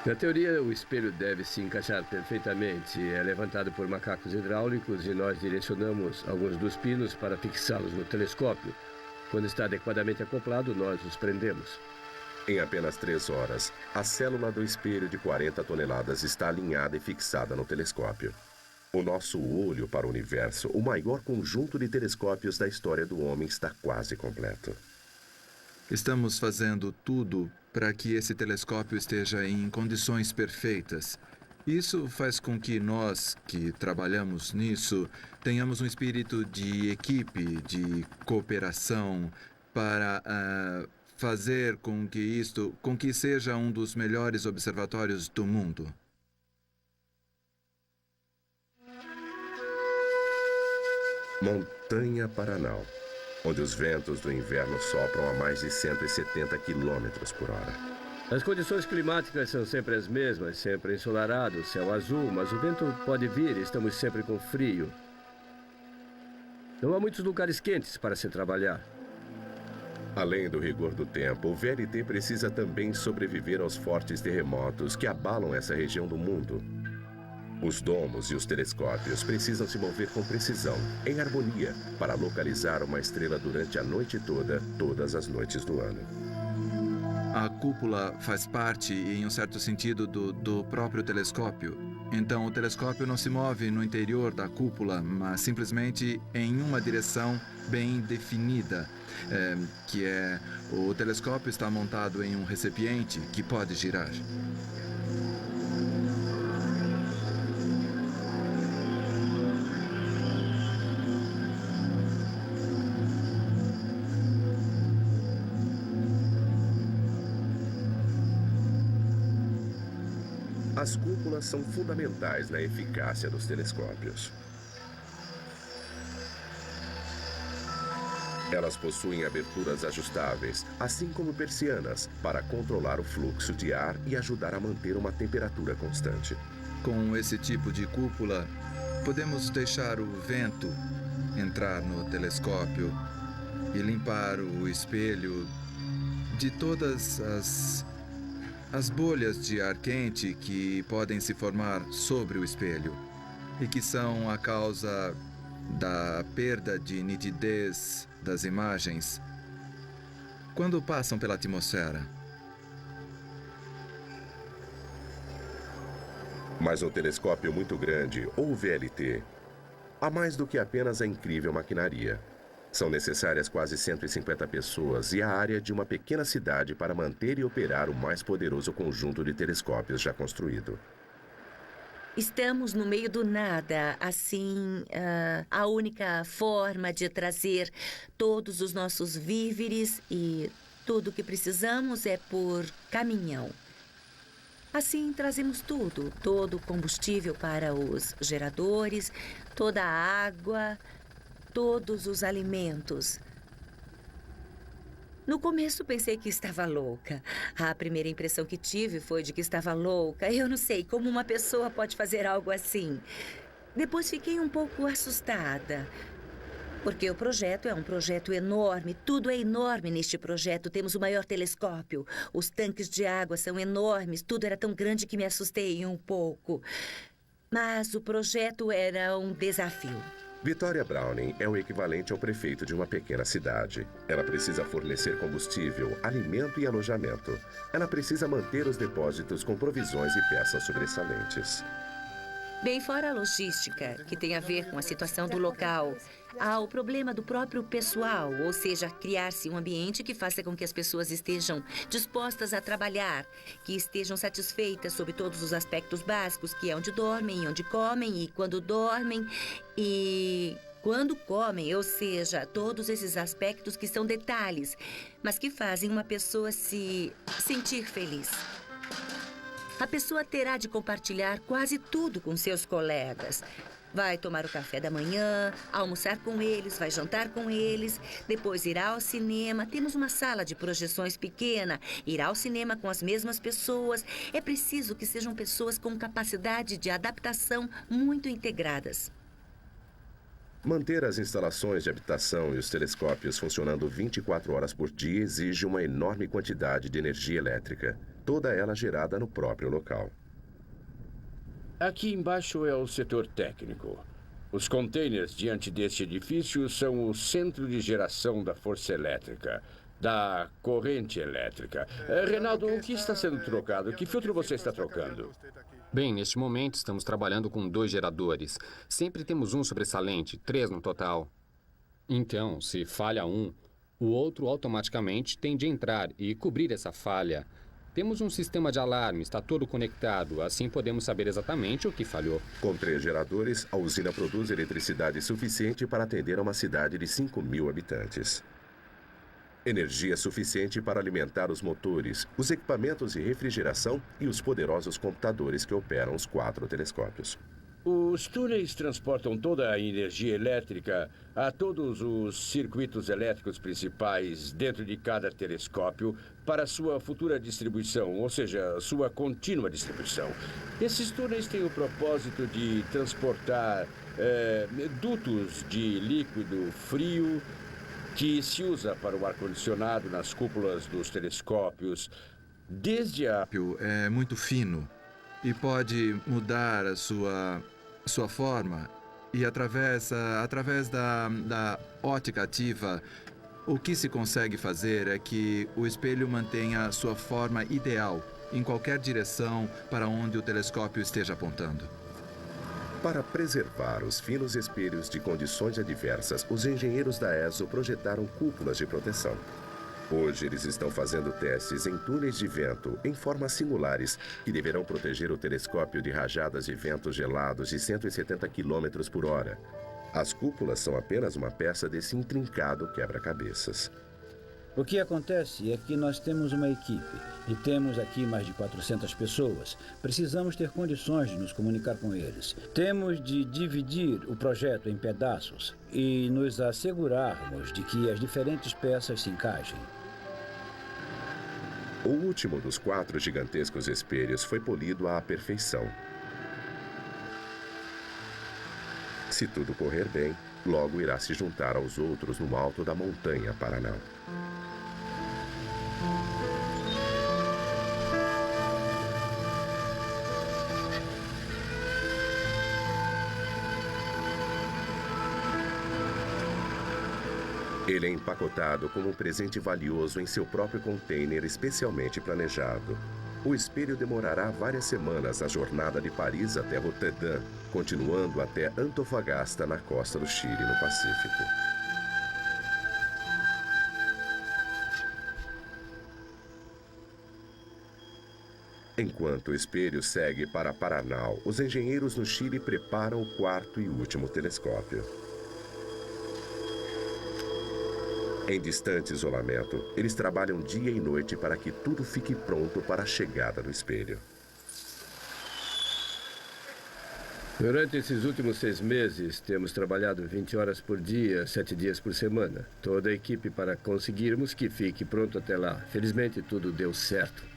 Speaker 6: Na teoria, o espelho deve se encaixar perfeitamente. É levantado por macacos hidráulicos e nós direcionamos alguns dos pinos para fixá-los no telescópio. Quando está adequadamente acoplado, nós os prendemos.
Speaker 1: Em apenas 3 horas, a célula do espelho de 40 toneladas está alinhada e fixada no telescópio. O nosso olho para o universo, o maior conjunto de telescópios da história do homem, está quase completo.
Speaker 2: Estamos fazendo tudo para que esse telescópio esteja em condições perfeitas. Isso faz com que nós, que trabalhamos nisso, tenhamos um espírito de equipe, de cooperação, para fazer com que seja um dos melhores observatórios do mundo.
Speaker 1: Montanha Paranal, onde os ventos do inverno sopram a mais de 170 km por hora.
Speaker 6: As condições climáticas são sempre as mesmas, sempre ensolarado, céu azul, mas o vento pode vir e estamos sempre com frio. Não há muitos lugares quentes para se trabalhar.
Speaker 1: Além do rigor do tempo, o VLT precisa também sobreviver aos fortes terremotos que abalam essa região do mundo. Os domos e os telescópios precisam se mover com precisão, em harmonia, para localizar uma estrela durante a noite toda, todas as noites do ano.
Speaker 2: A cúpula faz parte, em um certo sentido, do próprio telescópio. Então, o telescópio não se move no interior da cúpula, mas simplesmente em uma direção bem definida, o telescópio está montado em um recipiente que pode girar.
Speaker 1: As cúpulas são fundamentais na eficácia dos telescópios. Elas possuem aberturas ajustáveis, assim como persianas, para controlar o fluxo de ar e ajudar a manter uma temperatura constante.
Speaker 2: Com esse tipo de cúpula, podemos deixar o vento entrar no telescópio e limpar o espelho de todas as bolhas de ar quente que podem se formar sobre o espelho e que são a causa da perda de nitidez das imagens quando passam pela atmosfera.
Speaker 1: Mas no telescópio muito grande, ou VLT, há mais do que apenas a incrível maquinaria. São necessárias quase 150 pessoas e a área de uma pequena cidade para manter e operar o mais poderoso conjunto de telescópios já construído.
Speaker 8: Estamos no meio do nada, assim, a única forma de trazer todos os nossos víveres e tudo o que precisamos é por caminhão. Assim, trazemos tudo, todo o combustível para os geradores, toda a água, todos os alimentos. No começo pensei que estava louca. A primeira impressão que tive foi de que estava louca. Eu não sei como uma pessoa pode fazer algo assim. Depois fiquei um pouco assustada. Porque o projeto é um projeto enorme. Tudo é enorme neste projeto. Temos o maior telescópio. Os tanques de água são enormes. Tudo era tão grande que me assustei um pouco. Mas o projeto era um desafio.
Speaker 1: Victoria Browning é o equivalente ao prefeito de uma pequena cidade. Ela precisa fornecer combustível, alimento e alojamento. Ela precisa manter os depósitos com provisões e peças sobressalentes.
Speaker 8: Bem fora a logística, que tem a ver com a situação do local, há o problema do próprio pessoal, ou seja, criar-se um ambiente que faça com que as pessoas estejam dispostas a trabalhar, que estejam satisfeitas sobre todos os aspectos básicos, que é onde dormem, onde comem e quando dormem e quando comem, ou seja, todos esses aspectos que são detalhes, mas que fazem uma pessoa se sentir feliz. A pessoa terá de compartilhar quase tudo com seus colegas. Vai tomar o café da manhã, almoçar com eles, vai jantar com eles, depois irá ao cinema. Temos uma sala de projeções pequena, irá ao cinema com as mesmas pessoas. É preciso que sejam pessoas com capacidade de adaptação muito integradas.
Speaker 1: Manter as instalações de habitação e os telescópios funcionando 24 horas por dia exige uma enorme quantidade de energia elétrica, toda ela gerada no próprio local.
Speaker 5: Aqui embaixo é o setor técnico. Os containers diante deste edifício são o centro de geração da força elétrica, da corrente elétrica. Reinaldo, o que está sendo trocado? Que filtro você está trocando?
Speaker 9: Bem, neste momento estamos trabalhando com 2 geradores. Sempre temos um sobressalente, 3 no total. Então, se falha um, o outro automaticamente tem de entrar e cobrir essa falha. Temos um sistema de alarme, está todo conectado, assim podemos saber exatamente o que falhou.
Speaker 1: Com 3 geradores, a usina produz eletricidade suficiente para atender a uma cidade de 5.000 habitantes. Energia suficiente para alimentar os motores, os equipamentos de refrigeração e os poderosos computadores que operam os 4 telescópios.
Speaker 5: Os túneis transportam toda a energia elétrica a todos os circuitos elétricos principais dentro de cada telescópio para sua futura distribuição, ou seja, sua contínua distribuição. Esses túneis têm o propósito de transportar dutos de líquido frio que se usa para o ar-condicionado nas cúpulas dos telescópios, desde a...
Speaker 2: É muito fino e pode mudar a sua forma e através da ótica ativa, o que se consegue fazer é que o espelho mantenha sua forma ideal em qualquer direção para onde o telescópio esteja apontando.
Speaker 1: Para preservar os finos espelhos de condições adversas, os engenheiros da ESO projetaram cúpulas de proteção. Hoje eles estão fazendo testes em túneis de vento em formas singulares que deverão proteger o telescópio de rajadas de ventos gelados de 170 km por hora. As cúpulas são apenas uma peça desse intrincado quebra-cabeças.
Speaker 4: O que acontece é que nós temos uma equipe e temos aqui mais de 400 pessoas. Precisamos ter condições de nos comunicar com eles. Temos de dividir o projeto em pedaços e nos assegurarmos de que as diferentes peças se encaixem.
Speaker 1: O último dos 4 gigantescos espelhos foi polido à perfeição. Se tudo correr bem, logo irá se juntar aos outros no alto da montanha Paraná. Ele é empacotado como um presente valioso em seu próprio container especialmente planejado. O espelho demorará várias semanas na jornada de Paris até Roterdã, continuando até Antofagasta, na costa do Chile, no Pacífico. Enquanto o espelho segue para Paranal, os engenheiros no Chile preparam o quarto e último telescópio. Em distante isolamento, eles trabalham dia e noite para que tudo fique pronto para a chegada do espelho.
Speaker 6: Durante esses últimos 6 meses, temos trabalhado 20 horas por dia, 7 dias por semana. Toda a equipe para conseguirmos que fique pronto até lá. Felizmente, tudo deu certo.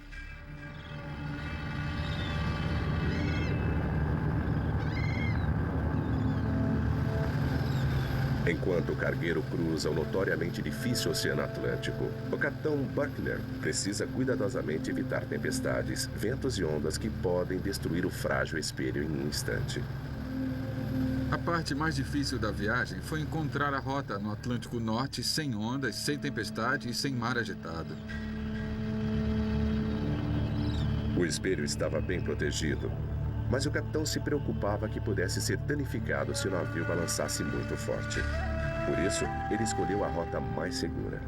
Speaker 1: Enquanto o cargueiro cruza o notoriamente difícil Oceano Atlântico, o capitão Buckner precisa cuidadosamente evitar tempestades, ventos e ondas que podem destruir o frágil espelho em um instante.
Speaker 7: A parte mais difícil da viagem foi encontrar a rota no Atlântico Norte sem ondas, sem tempestade e sem mar agitado.
Speaker 1: O espelho estava bem protegido, mas o capitão se preocupava que pudesse ser danificado se o navio balançasse muito forte. Por isso, ele escolheu a rota mais segura.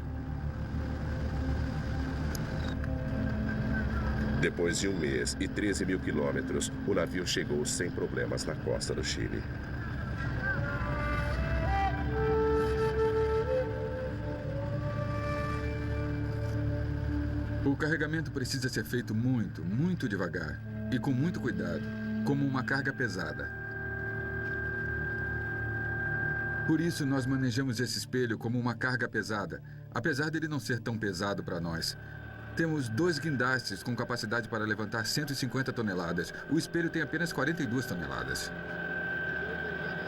Speaker 1: Depois de 1 mês e 13 mil quilômetros, o navio chegou sem problemas na costa do Chile.
Speaker 7: O carregamento precisa ser feito muito, muito devagar e com muito cuidado, como uma carga pesada. Por isso, nós manejamos esse espelho como uma carga pesada, apesar dele não ser tão pesado para nós. Temos 2 guindastes com capacidade para levantar 150 toneladas. O espelho tem apenas 42 toneladas.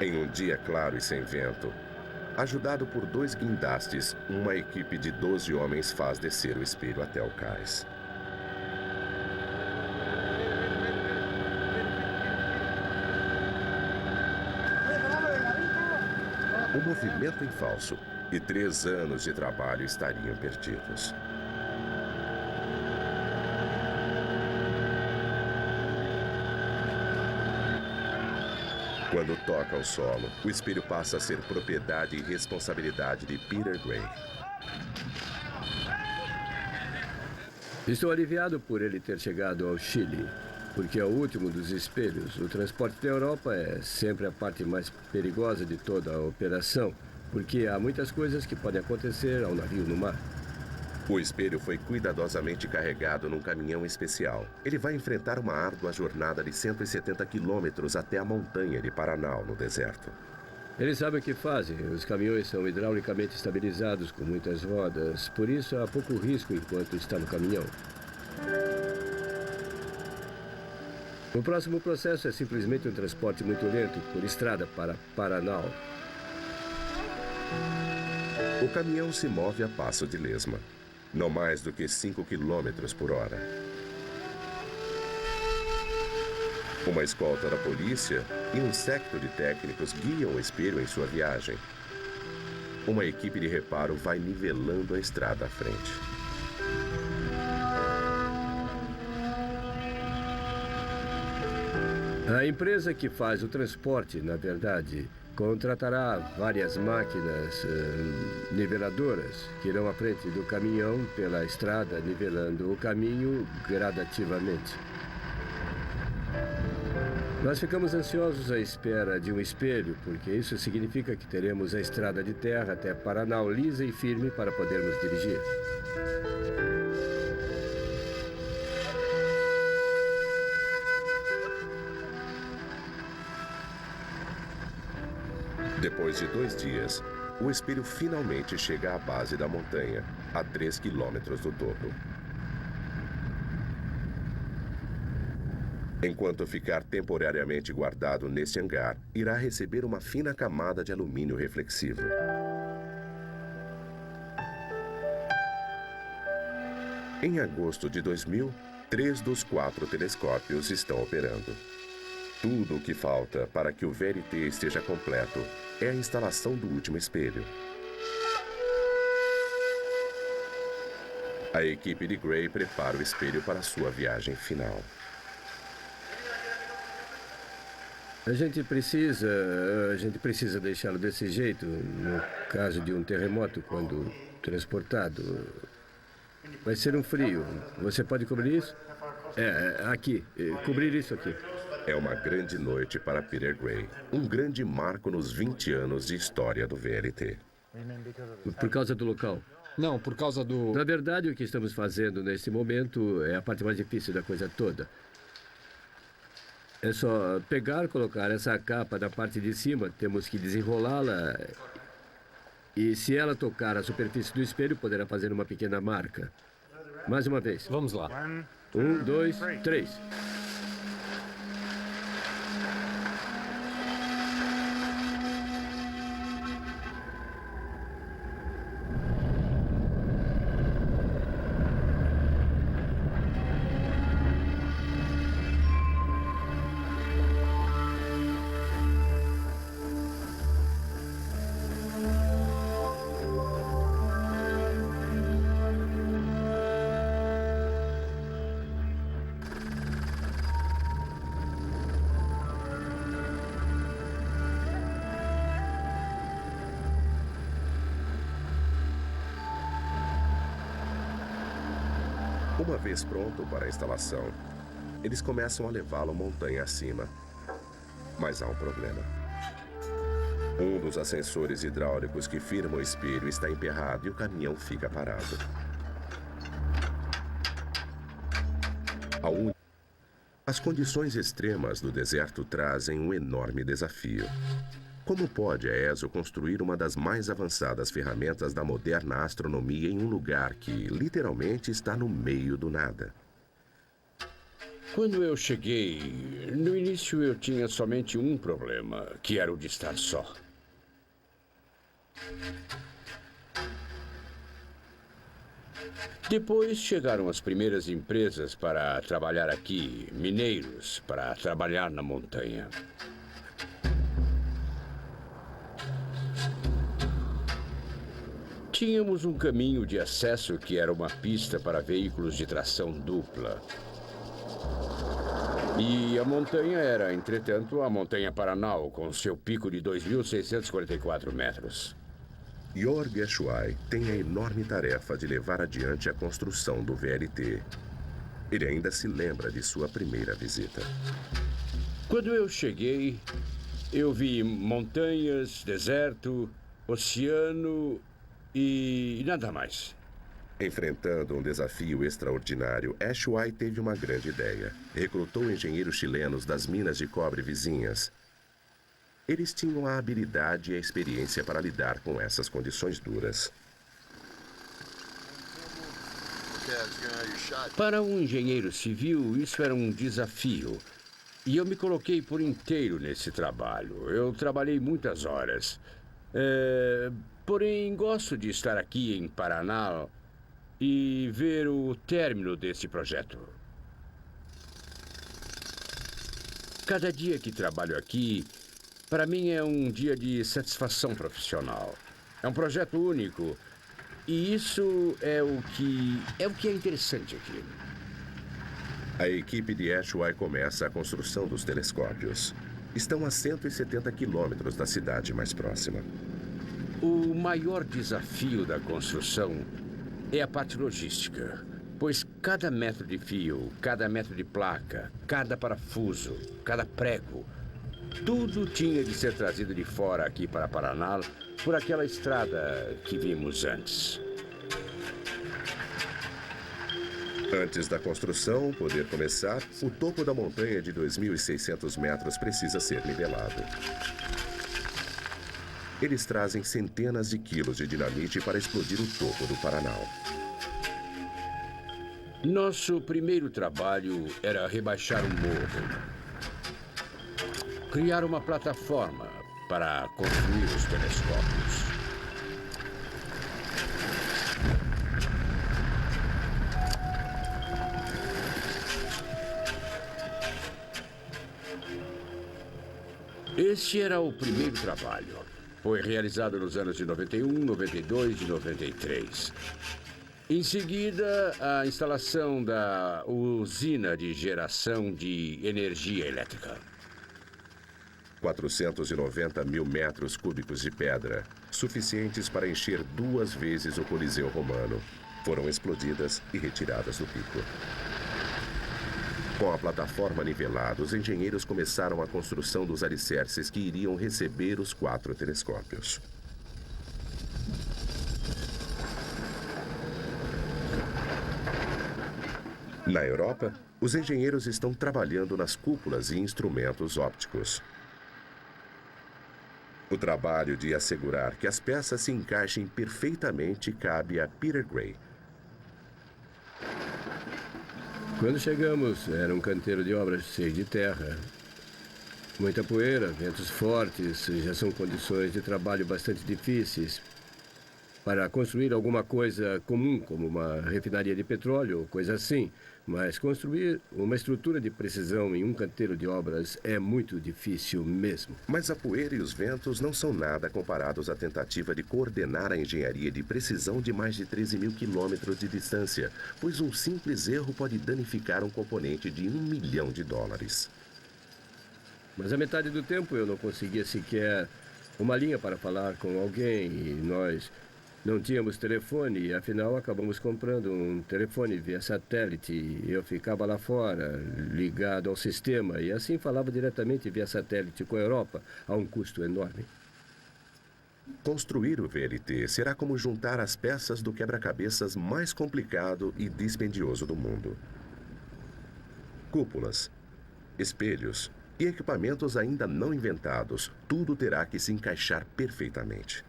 Speaker 1: Em um dia claro e sem vento, ajudado por 2 guindastes, uma equipe de 12 homens faz descer o espelho até o cais. Um movimento em falso e 3 anos de trabalho estariam perdidos. Quando toca o solo, o espelho passa a ser propriedade e responsabilidade de Peter Gray.
Speaker 6: Estou aliviado por ele ter chegado ao Chile, porque é o último dos espelhos. O transporte da Europa é sempre a parte mais perigosa de toda a operação, porque há muitas coisas que podem acontecer ao navio no mar.
Speaker 1: O espelho foi cuidadosamente carregado num caminhão especial. Ele vai enfrentar uma árdua jornada de 170 quilômetros até a montanha de Paranal, no deserto.
Speaker 6: Eles sabem o que fazem. Os caminhões são hidraulicamente estabilizados com muitas rodas, por isso há pouco risco enquanto está no caminhão. O próximo processo é simplesmente um transporte muito lento por estrada para Paranal.
Speaker 1: O caminhão se move a passo de lesma, não mais do que 5 quilômetros por hora. Uma escolta da polícia e um séquito de técnicos guiam o espelho em sua viagem. Uma equipe de reparo vai nivelando a estrada à frente.
Speaker 6: A empresa que faz o transporte, na verdade, contratará várias máquinas niveladoras que irão à frente do caminhão pela estrada, nivelando o caminho gradativamente. Nós ficamos ansiosos à espera de um espelho, porque isso significa que teremos a estrada de terra até Paranal lisa e firme para podermos dirigir.
Speaker 1: Depois de 2 dias, o espelho finalmente chega à base da montanha, a 3 quilômetros do topo. Enquanto ficar temporariamente guardado neste hangar, irá receber uma fina camada de alumínio reflexivo. Em agosto de 2000, 3 dos 4 telescópios estão operando. Tudo o que falta para que o VRT esteja completo é a instalação do último espelho. A equipe de Gray prepara o espelho para sua viagem final.
Speaker 6: A gente precisa deixá-lo desse jeito, no caso de um terremoto, quando transportado. Vai ser um frio. Você pode cobrir isso? Aqui. Cobrir isso aqui.
Speaker 1: É uma grande noite para Peter Gray. Um grande marco nos 20 anos de história do VLT.
Speaker 6: Por causa do local?
Speaker 9: Não, por causa do...
Speaker 6: Na verdade, o que estamos fazendo nesse momento é a parte mais difícil da coisa toda. É só pegar, colocar essa capa da parte de cima, temos que desenrolá-la. E se ela tocar a superfície do espelho, poderá fazer uma pequena marca. Mais uma vez.
Speaker 9: Vamos lá.
Speaker 6: 1, 2, 3.
Speaker 1: Uma vez pronto para a instalação, eles começam a levá-lo montanha acima. Mas há um problema. Um dos ascensores hidráulicos que firmam o espelho está emperrado e o caminhão fica parado. As condições extremas do deserto trazem um enorme desafio. Como pode a ESO construir uma das mais avançadas ferramentas da moderna astronomia em um lugar que, literalmente, está no meio do nada?
Speaker 5: Quando eu cheguei, no início eu tinha somente um problema, que era o de estar só. Depois chegaram as primeiras empresas para trabalhar aqui, mineiros, para trabalhar na montanha. Tínhamos um caminho de acesso que era uma pista para veículos de tração dupla. E a montanha era, entretanto, a Montanha Paranal, com seu pico de 2.644 metros.
Speaker 1: Jorg Eschwei tem a enorme tarefa de levar adiante a construção do VLT. Ele ainda se lembra de sua primeira visita.
Speaker 5: Quando eu cheguei, eu vi montanhas, deserto, oceano e nada mais.
Speaker 1: Enfrentando um desafio extraordinário, Eschwei teve uma grande ideia. Recrutou engenheiros chilenos das minas de cobre vizinhas. Eles tinham a habilidade e a experiência para lidar com essas condições duras.
Speaker 5: Para um engenheiro civil, isso era um desafio. E eu me coloquei por inteiro nesse trabalho. Eu trabalhei muitas horas. Porém, gosto de estar aqui em Paraná e ver o término desse projeto. Cada dia que trabalho aqui, para mim é um dia de satisfação profissional. É um projeto único e isso é o que é interessante aqui.
Speaker 1: A equipe de Eschwei começa a construção dos telescópios. Estão a 170 quilômetros da cidade mais próxima.
Speaker 5: O maior desafio da construção é a parte logística, pois cada metro de fio, cada metro de placa, cada parafuso, cada prego, tudo tinha de ser trazido de fora aqui para Paraná por aquela estrada que vimos antes.
Speaker 1: Antes da construção poder começar, o topo da montanha de 2.600 metros precisa ser nivelado. Eles trazem centenas de quilos de dinamite para explodir o topo do Paraná.
Speaker 5: Nosso primeiro trabalho era rebaixar um morro. Criar uma plataforma para construir os telescópios. Este era o primeiro trabalho. Foi realizado nos anos de 91, 92 e 93. Em seguida, a instalação da usina de geração de energia elétrica.
Speaker 1: 490 mil metros cúbicos de pedra, suficientes para encher 2 vezes o Coliseu Romano, foram explodidas e retiradas do pico. Com a plataforma nivelada, os engenheiros começaram a construção dos alicerces que iriam receber os 4 telescópios. Na Europa, os engenheiros estão trabalhando nas cúpulas e instrumentos ópticos. O trabalho de assegurar que as peças se encaixem perfeitamente cabe a Peter Gray.
Speaker 6: Quando chegamos, era um canteiro de obras cheio de terra. Muita poeira, ventos fortes, já são condições de trabalho bastante difíceis. Para construir alguma coisa comum, como uma refinaria de petróleo ou coisa assim, mas construir uma estrutura de precisão em um canteiro de obras é muito difícil mesmo.
Speaker 1: Mas a poeira e os ventos não são nada comparados à tentativa de coordenar a engenharia de precisão de mais de 13 mil quilômetros de distância, pois um simples erro pode danificar um componente de $1 milhão.
Speaker 6: Mas a metade do tempo eu não conseguia sequer uma linha para falar com alguém e nós não tínhamos telefone e afinal acabamos comprando um telefone via satélite. Eu ficava lá fora, ligado ao sistema e assim falava diretamente via satélite com a Europa a um custo enorme.
Speaker 1: Construir o VLT será como juntar as peças do quebra-cabeças mais complicado e dispendioso do mundo. Cúpulas, espelhos e equipamentos ainda não inventados, tudo terá que se encaixar perfeitamente.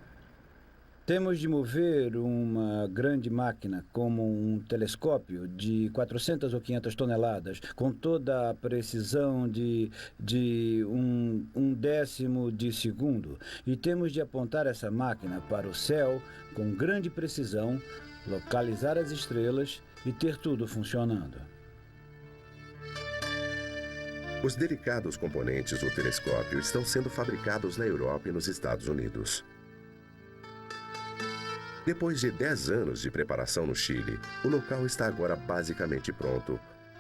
Speaker 4: Temos de mover uma grande máquina como um telescópio de 400 ou 500 toneladas, com toda a precisão de um décimo de segundo. E temos de apontar essa máquina para o céu com grande precisão, localizar as estrelas e ter tudo funcionando.
Speaker 1: Os delicados componentes do telescópio estão sendo fabricados na Europa e nos Estados Unidos. Depois de 10 anos de preparação no Chile, o local está agora basicamente pronto.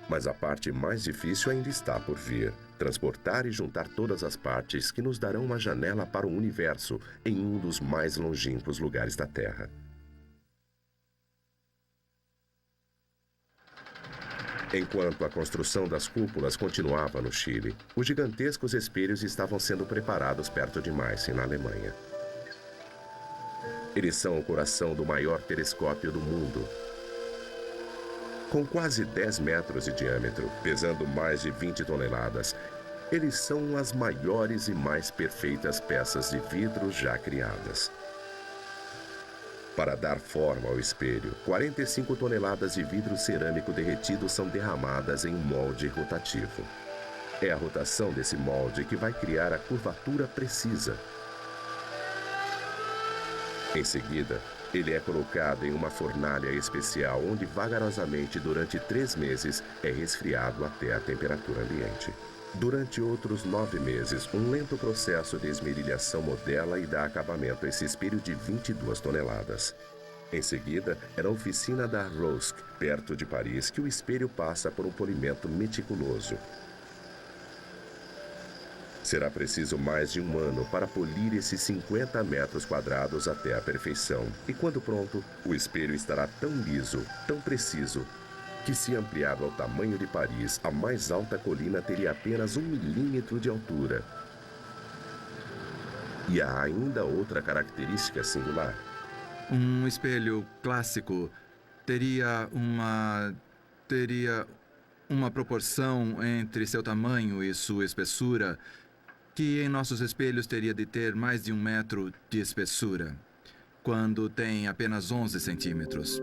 Speaker 1: Mas a parte mais difícil ainda está por vir. Transportar e juntar todas as partes que nos darão uma janela para o universo em um dos mais longínquos lugares da Terra. Enquanto a construção das cúpulas continuava no Chile, os gigantescos espelhos estavam sendo preparados perto de Meissen, na Alemanha. Eles são o coração do maior telescópio do mundo. Com quase 10 metros de diâmetro, pesando mais de 20 toneladas, eles são as maiores e mais perfeitas peças de vidro já criadas. Para dar forma ao espelho, 45 toneladas de vidro cerâmico derretido são derramadas em um molde rotativo. É a rotação desse molde que vai criar a curvatura precisa. Em seguida, ele é colocado em uma fornalha especial onde vagarosamente durante 3 meses é resfriado até a temperatura ambiente. Durante outros 9 meses, um lento processo de esmerilhação modela e dá acabamento a esse espelho de 22 toneladas. Em seguida, é na oficina da Rosque, perto de Paris, que o espelho passa por um polimento meticuloso. Será preciso mais de 1 ano para polir esses 50 metros quadrados até a perfeição. E quando pronto, o espelho estará tão liso, tão preciso, que se ampliado ao tamanho de Paris, a mais alta colina teria apenas 1 milímetro de altura. E há ainda outra característica singular.
Speaker 2: Um espelho clássico teria uma proporção entre seu tamanho e sua espessura que em nossos espelhos teria de ter mais de 1 metro de espessura, quando tem apenas 11 centímetros.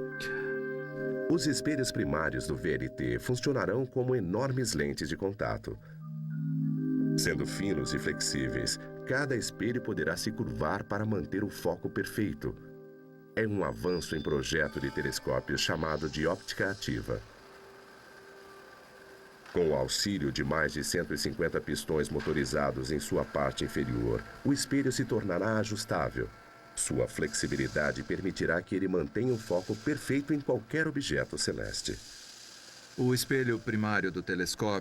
Speaker 1: Os espelhos primários do VLT funcionarão como enormes lentes de contato. Sendo finos e flexíveis, cada espelho poderá se curvar para manter o foco perfeito. É um avanço em projeto de telescópios chamado de óptica ativa. Com o auxílio de mais de 150 pistões motorizados em sua parte inferior, o espelho se tornará ajustável. Sua flexibilidade permitirá que ele mantenha o foco perfeito em qualquer objeto celeste.
Speaker 2: O espelho primário do telescópio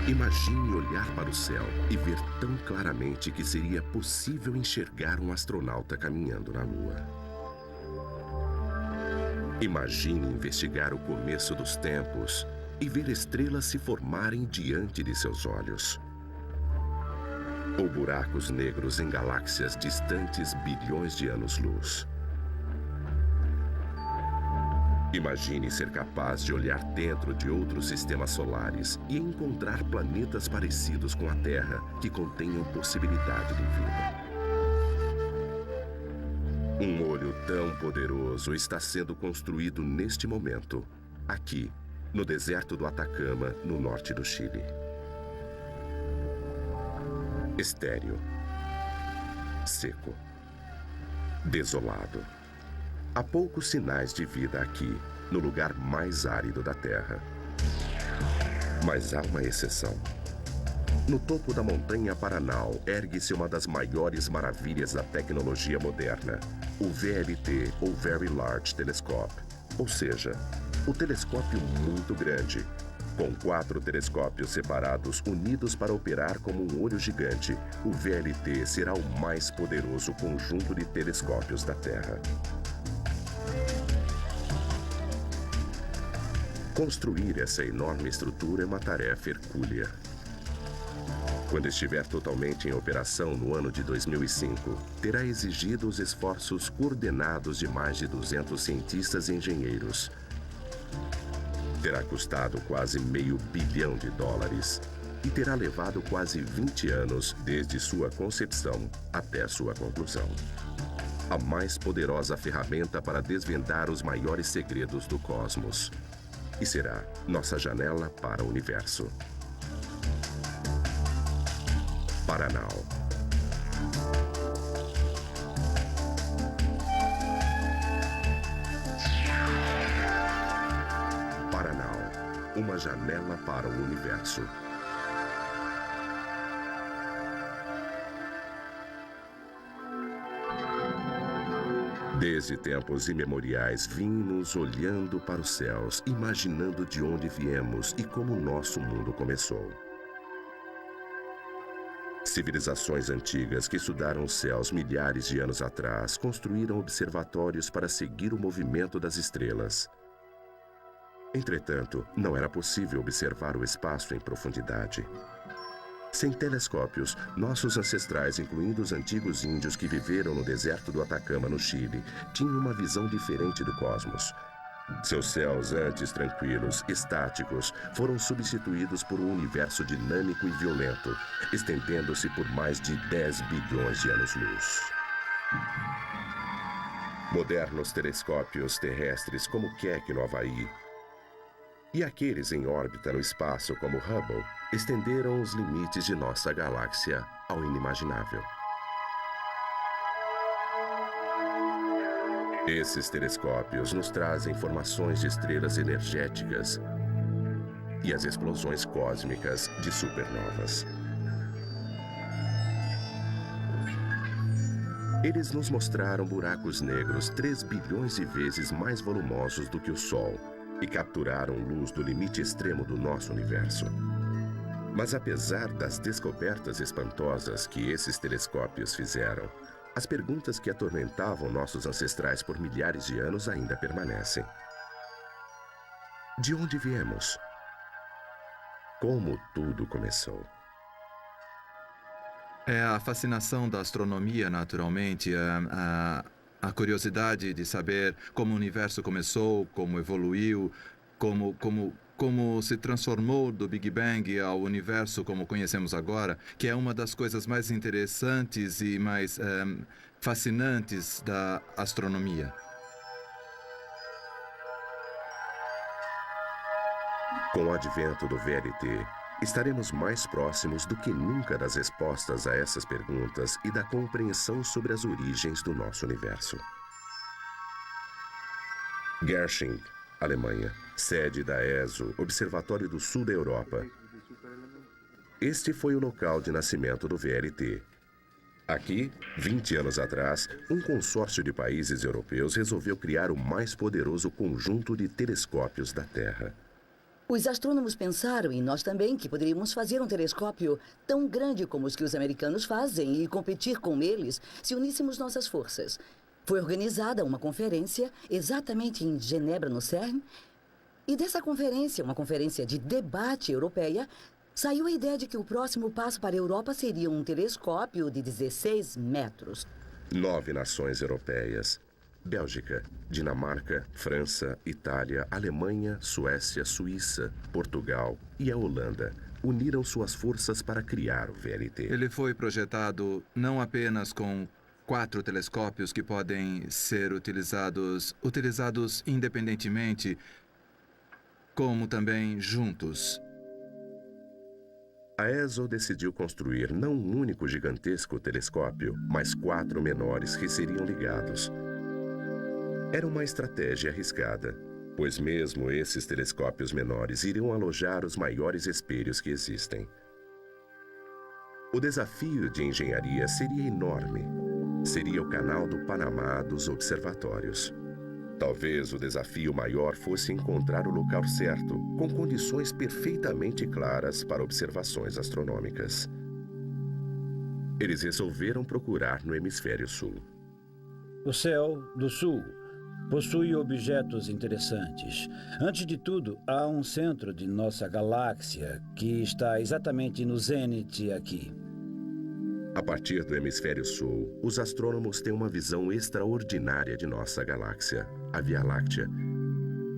Speaker 1: Imagine olhar para o céu e ver tão claramente que seria possível enxergar um astronauta caminhando na Lua. Imagine investigar o começo dos tempos e ver estrelas se formarem diante de seus olhos. Ou buracos negros em galáxias distantes bilhões de anos-luz. Imagine ser capaz de olhar dentro de outros sistemas solares e encontrar planetas parecidos com a Terra que contenham possibilidade de vida. Um olho tão poderoso está sendo construído neste momento, aqui, no deserto do Atacama, no norte do Chile. Estéril. Seco. Desolado. Há poucos sinais de vida aqui, no lugar mais árido da Terra. Mas há uma exceção. No topo da montanha Paranal, ergue-se uma das maiores maravilhas da tecnologia moderna, o VLT, ou Very Large Telescope, ou seja, o telescópio muito grande, com 4 telescópios separados unidos para operar como um olho gigante. O VLT será o mais poderoso conjunto de telescópios da Terra. Construir essa enorme estrutura é uma tarefa hercúlea. Quando estiver totalmente em operação no ano de 2005, terá exigido os esforços coordenados de mais de 200 cientistas e engenheiros. Terá custado quase $500 bilhão e terá levado quase 20 anos desde sua concepção até sua conclusão. A mais poderosa ferramenta para desvendar os maiores segredos do cosmos. E será nossa janela para o universo. Paranal. Paranal, uma janela para o universo. Desde tempos imemoriais vimos olhando para os céus, imaginando de onde viemos e como o nosso mundo começou. Civilizações antigas que estudaram os céus milhares de anos atrás construíram observatórios para seguir o movimento das estrelas. Entretanto, não era possível observar o espaço em profundidade. Sem telescópios, nossos ancestrais, incluindo os antigos índios que viveram no deserto do Atacama, no Chile, tinham uma visão diferente do cosmos. Seus céus, antes tranquilos, estáticos, foram substituídos por um universo dinâmico e violento, estendendo-se por mais de 10 bilhões de anos-luz. Modernos telescópios terrestres como o Keck no Havaí e aqueles em órbita no espaço como Hubble estenderam os limites de nossa galáxia ao inimaginável. Esses telescópios nos trazem informações de estrelas energéticas e as explosões cósmicas de supernovas. Eles nos mostraram buracos negros 3 bilhões de vezes mais volumosos do que o Sol e capturaram luz do limite extremo do nosso universo. Mas apesar das descobertas espantosas que esses telescópios fizeram, as perguntas que atormentavam nossos ancestrais por milhares de anos ainda permanecem. De onde viemos? Como tudo começou?
Speaker 2: É a fascinação da astronomia, naturalmente, a curiosidade de saber como o universo começou, como evoluiu, como se transformou do Big Bang ao universo como conhecemos agora, que é uma das coisas mais interessantes e mais fascinantes da astronomia.
Speaker 1: Com o advento do VLT, estaremos mais próximos do que nunca das respostas a essas perguntas e da compreensão sobre as origens do nosso universo. Garching, Alemanha, sede da ESO, Observatório do Sul da Europa. Este foi o local de nascimento do VLT. Aqui, 20 anos atrás, um consórcio de países europeus resolveu criar o mais poderoso conjunto de telescópios da Terra.
Speaker 3: Os astrônomos pensaram, e nós também, que poderíamos fazer um telescópio tão grande como os que os americanos fazem e competir com eles se uníssemos nossas forças. Foi organizada uma conferência exatamente em Genebra, no CERN, e dessa conferência, uma conferência de debate europeia, saiu a ideia de que o próximo passo para a Europa seria um telescópio de 16 metros.
Speaker 1: 9 nações europeias: Bélgica, Dinamarca, França, Itália, Alemanha, Suécia, Suíça, Portugal e a Holanda uniram suas forças para criar o VLT.
Speaker 2: Ele foi projetado não apenas com 4 telescópios que podem ser utilizados independentemente, como também juntos.
Speaker 1: A ESO decidiu construir não um único gigantesco telescópio, mas 4 menores que seriam ligados. Era uma estratégia arriscada, pois mesmo esses telescópios menores iriam alojar os maiores espelhos que existem. O desafio de engenharia seria enorme. Seria o canal do Panamá dos observatórios. Talvez o desafio maior fosse encontrar o local certo, com condições perfeitamente claras para observações astronômicas. Eles resolveram procurar no hemisfério sul.
Speaker 4: O céu do sul possui objetos interessantes. Antes de tudo, há um centro de nossa galáxia que está exatamente no zênite aqui.
Speaker 1: A partir do hemisfério sul, os astrônomos têm uma visão extraordinária de nossa galáxia, a Via Láctea.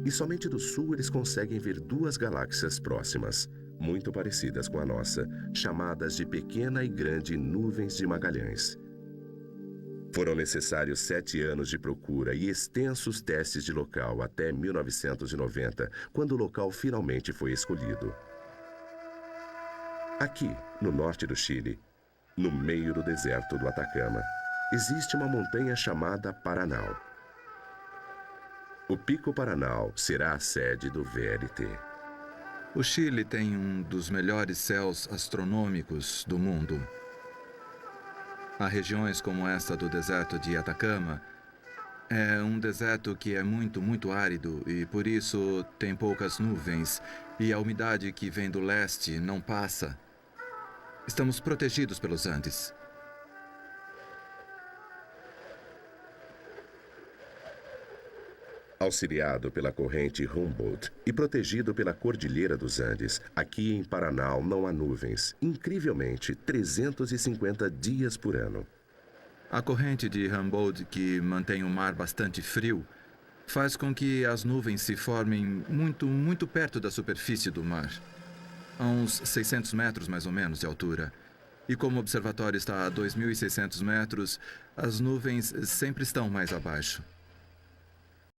Speaker 1: E somente do sul eles conseguem ver 2 galáxias próximas, muito parecidas com a nossa, chamadas de Pequena e Grande Nuvens de Magalhães. Foram necessários 7 anos de procura e extensos testes de local até 1990, quando o local finalmente foi escolhido. Aqui, no norte do Chile, no meio do deserto do Atacama, existe uma montanha chamada Paranal. O Pico Paranal será a sede do VLT.
Speaker 2: O Chile tem um dos melhores céus astronômicos do mundo. Há regiões como esta do deserto de Atacama. É um deserto que é muito árido e por isso tem poucas nuvens e a umidade que vem do leste não passa. Estamos protegidos pelos Andes.
Speaker 1: Auxiliado pela corrente Humboldt e protegido pela Cordilheira dos Andes, aqui em Paranal não há nuvens, incrivelmente 350 dias por ano.
Speaker 2: A corrente de Humboldt, que mantém o mar bastante frio, faz com que as nuvens se formem muito perto da superfície do mar. A uns 600 metros, mais ou menos, de altura. E como o observatório está a 2.600 metros, as nuvens sempre estão mais abaixo.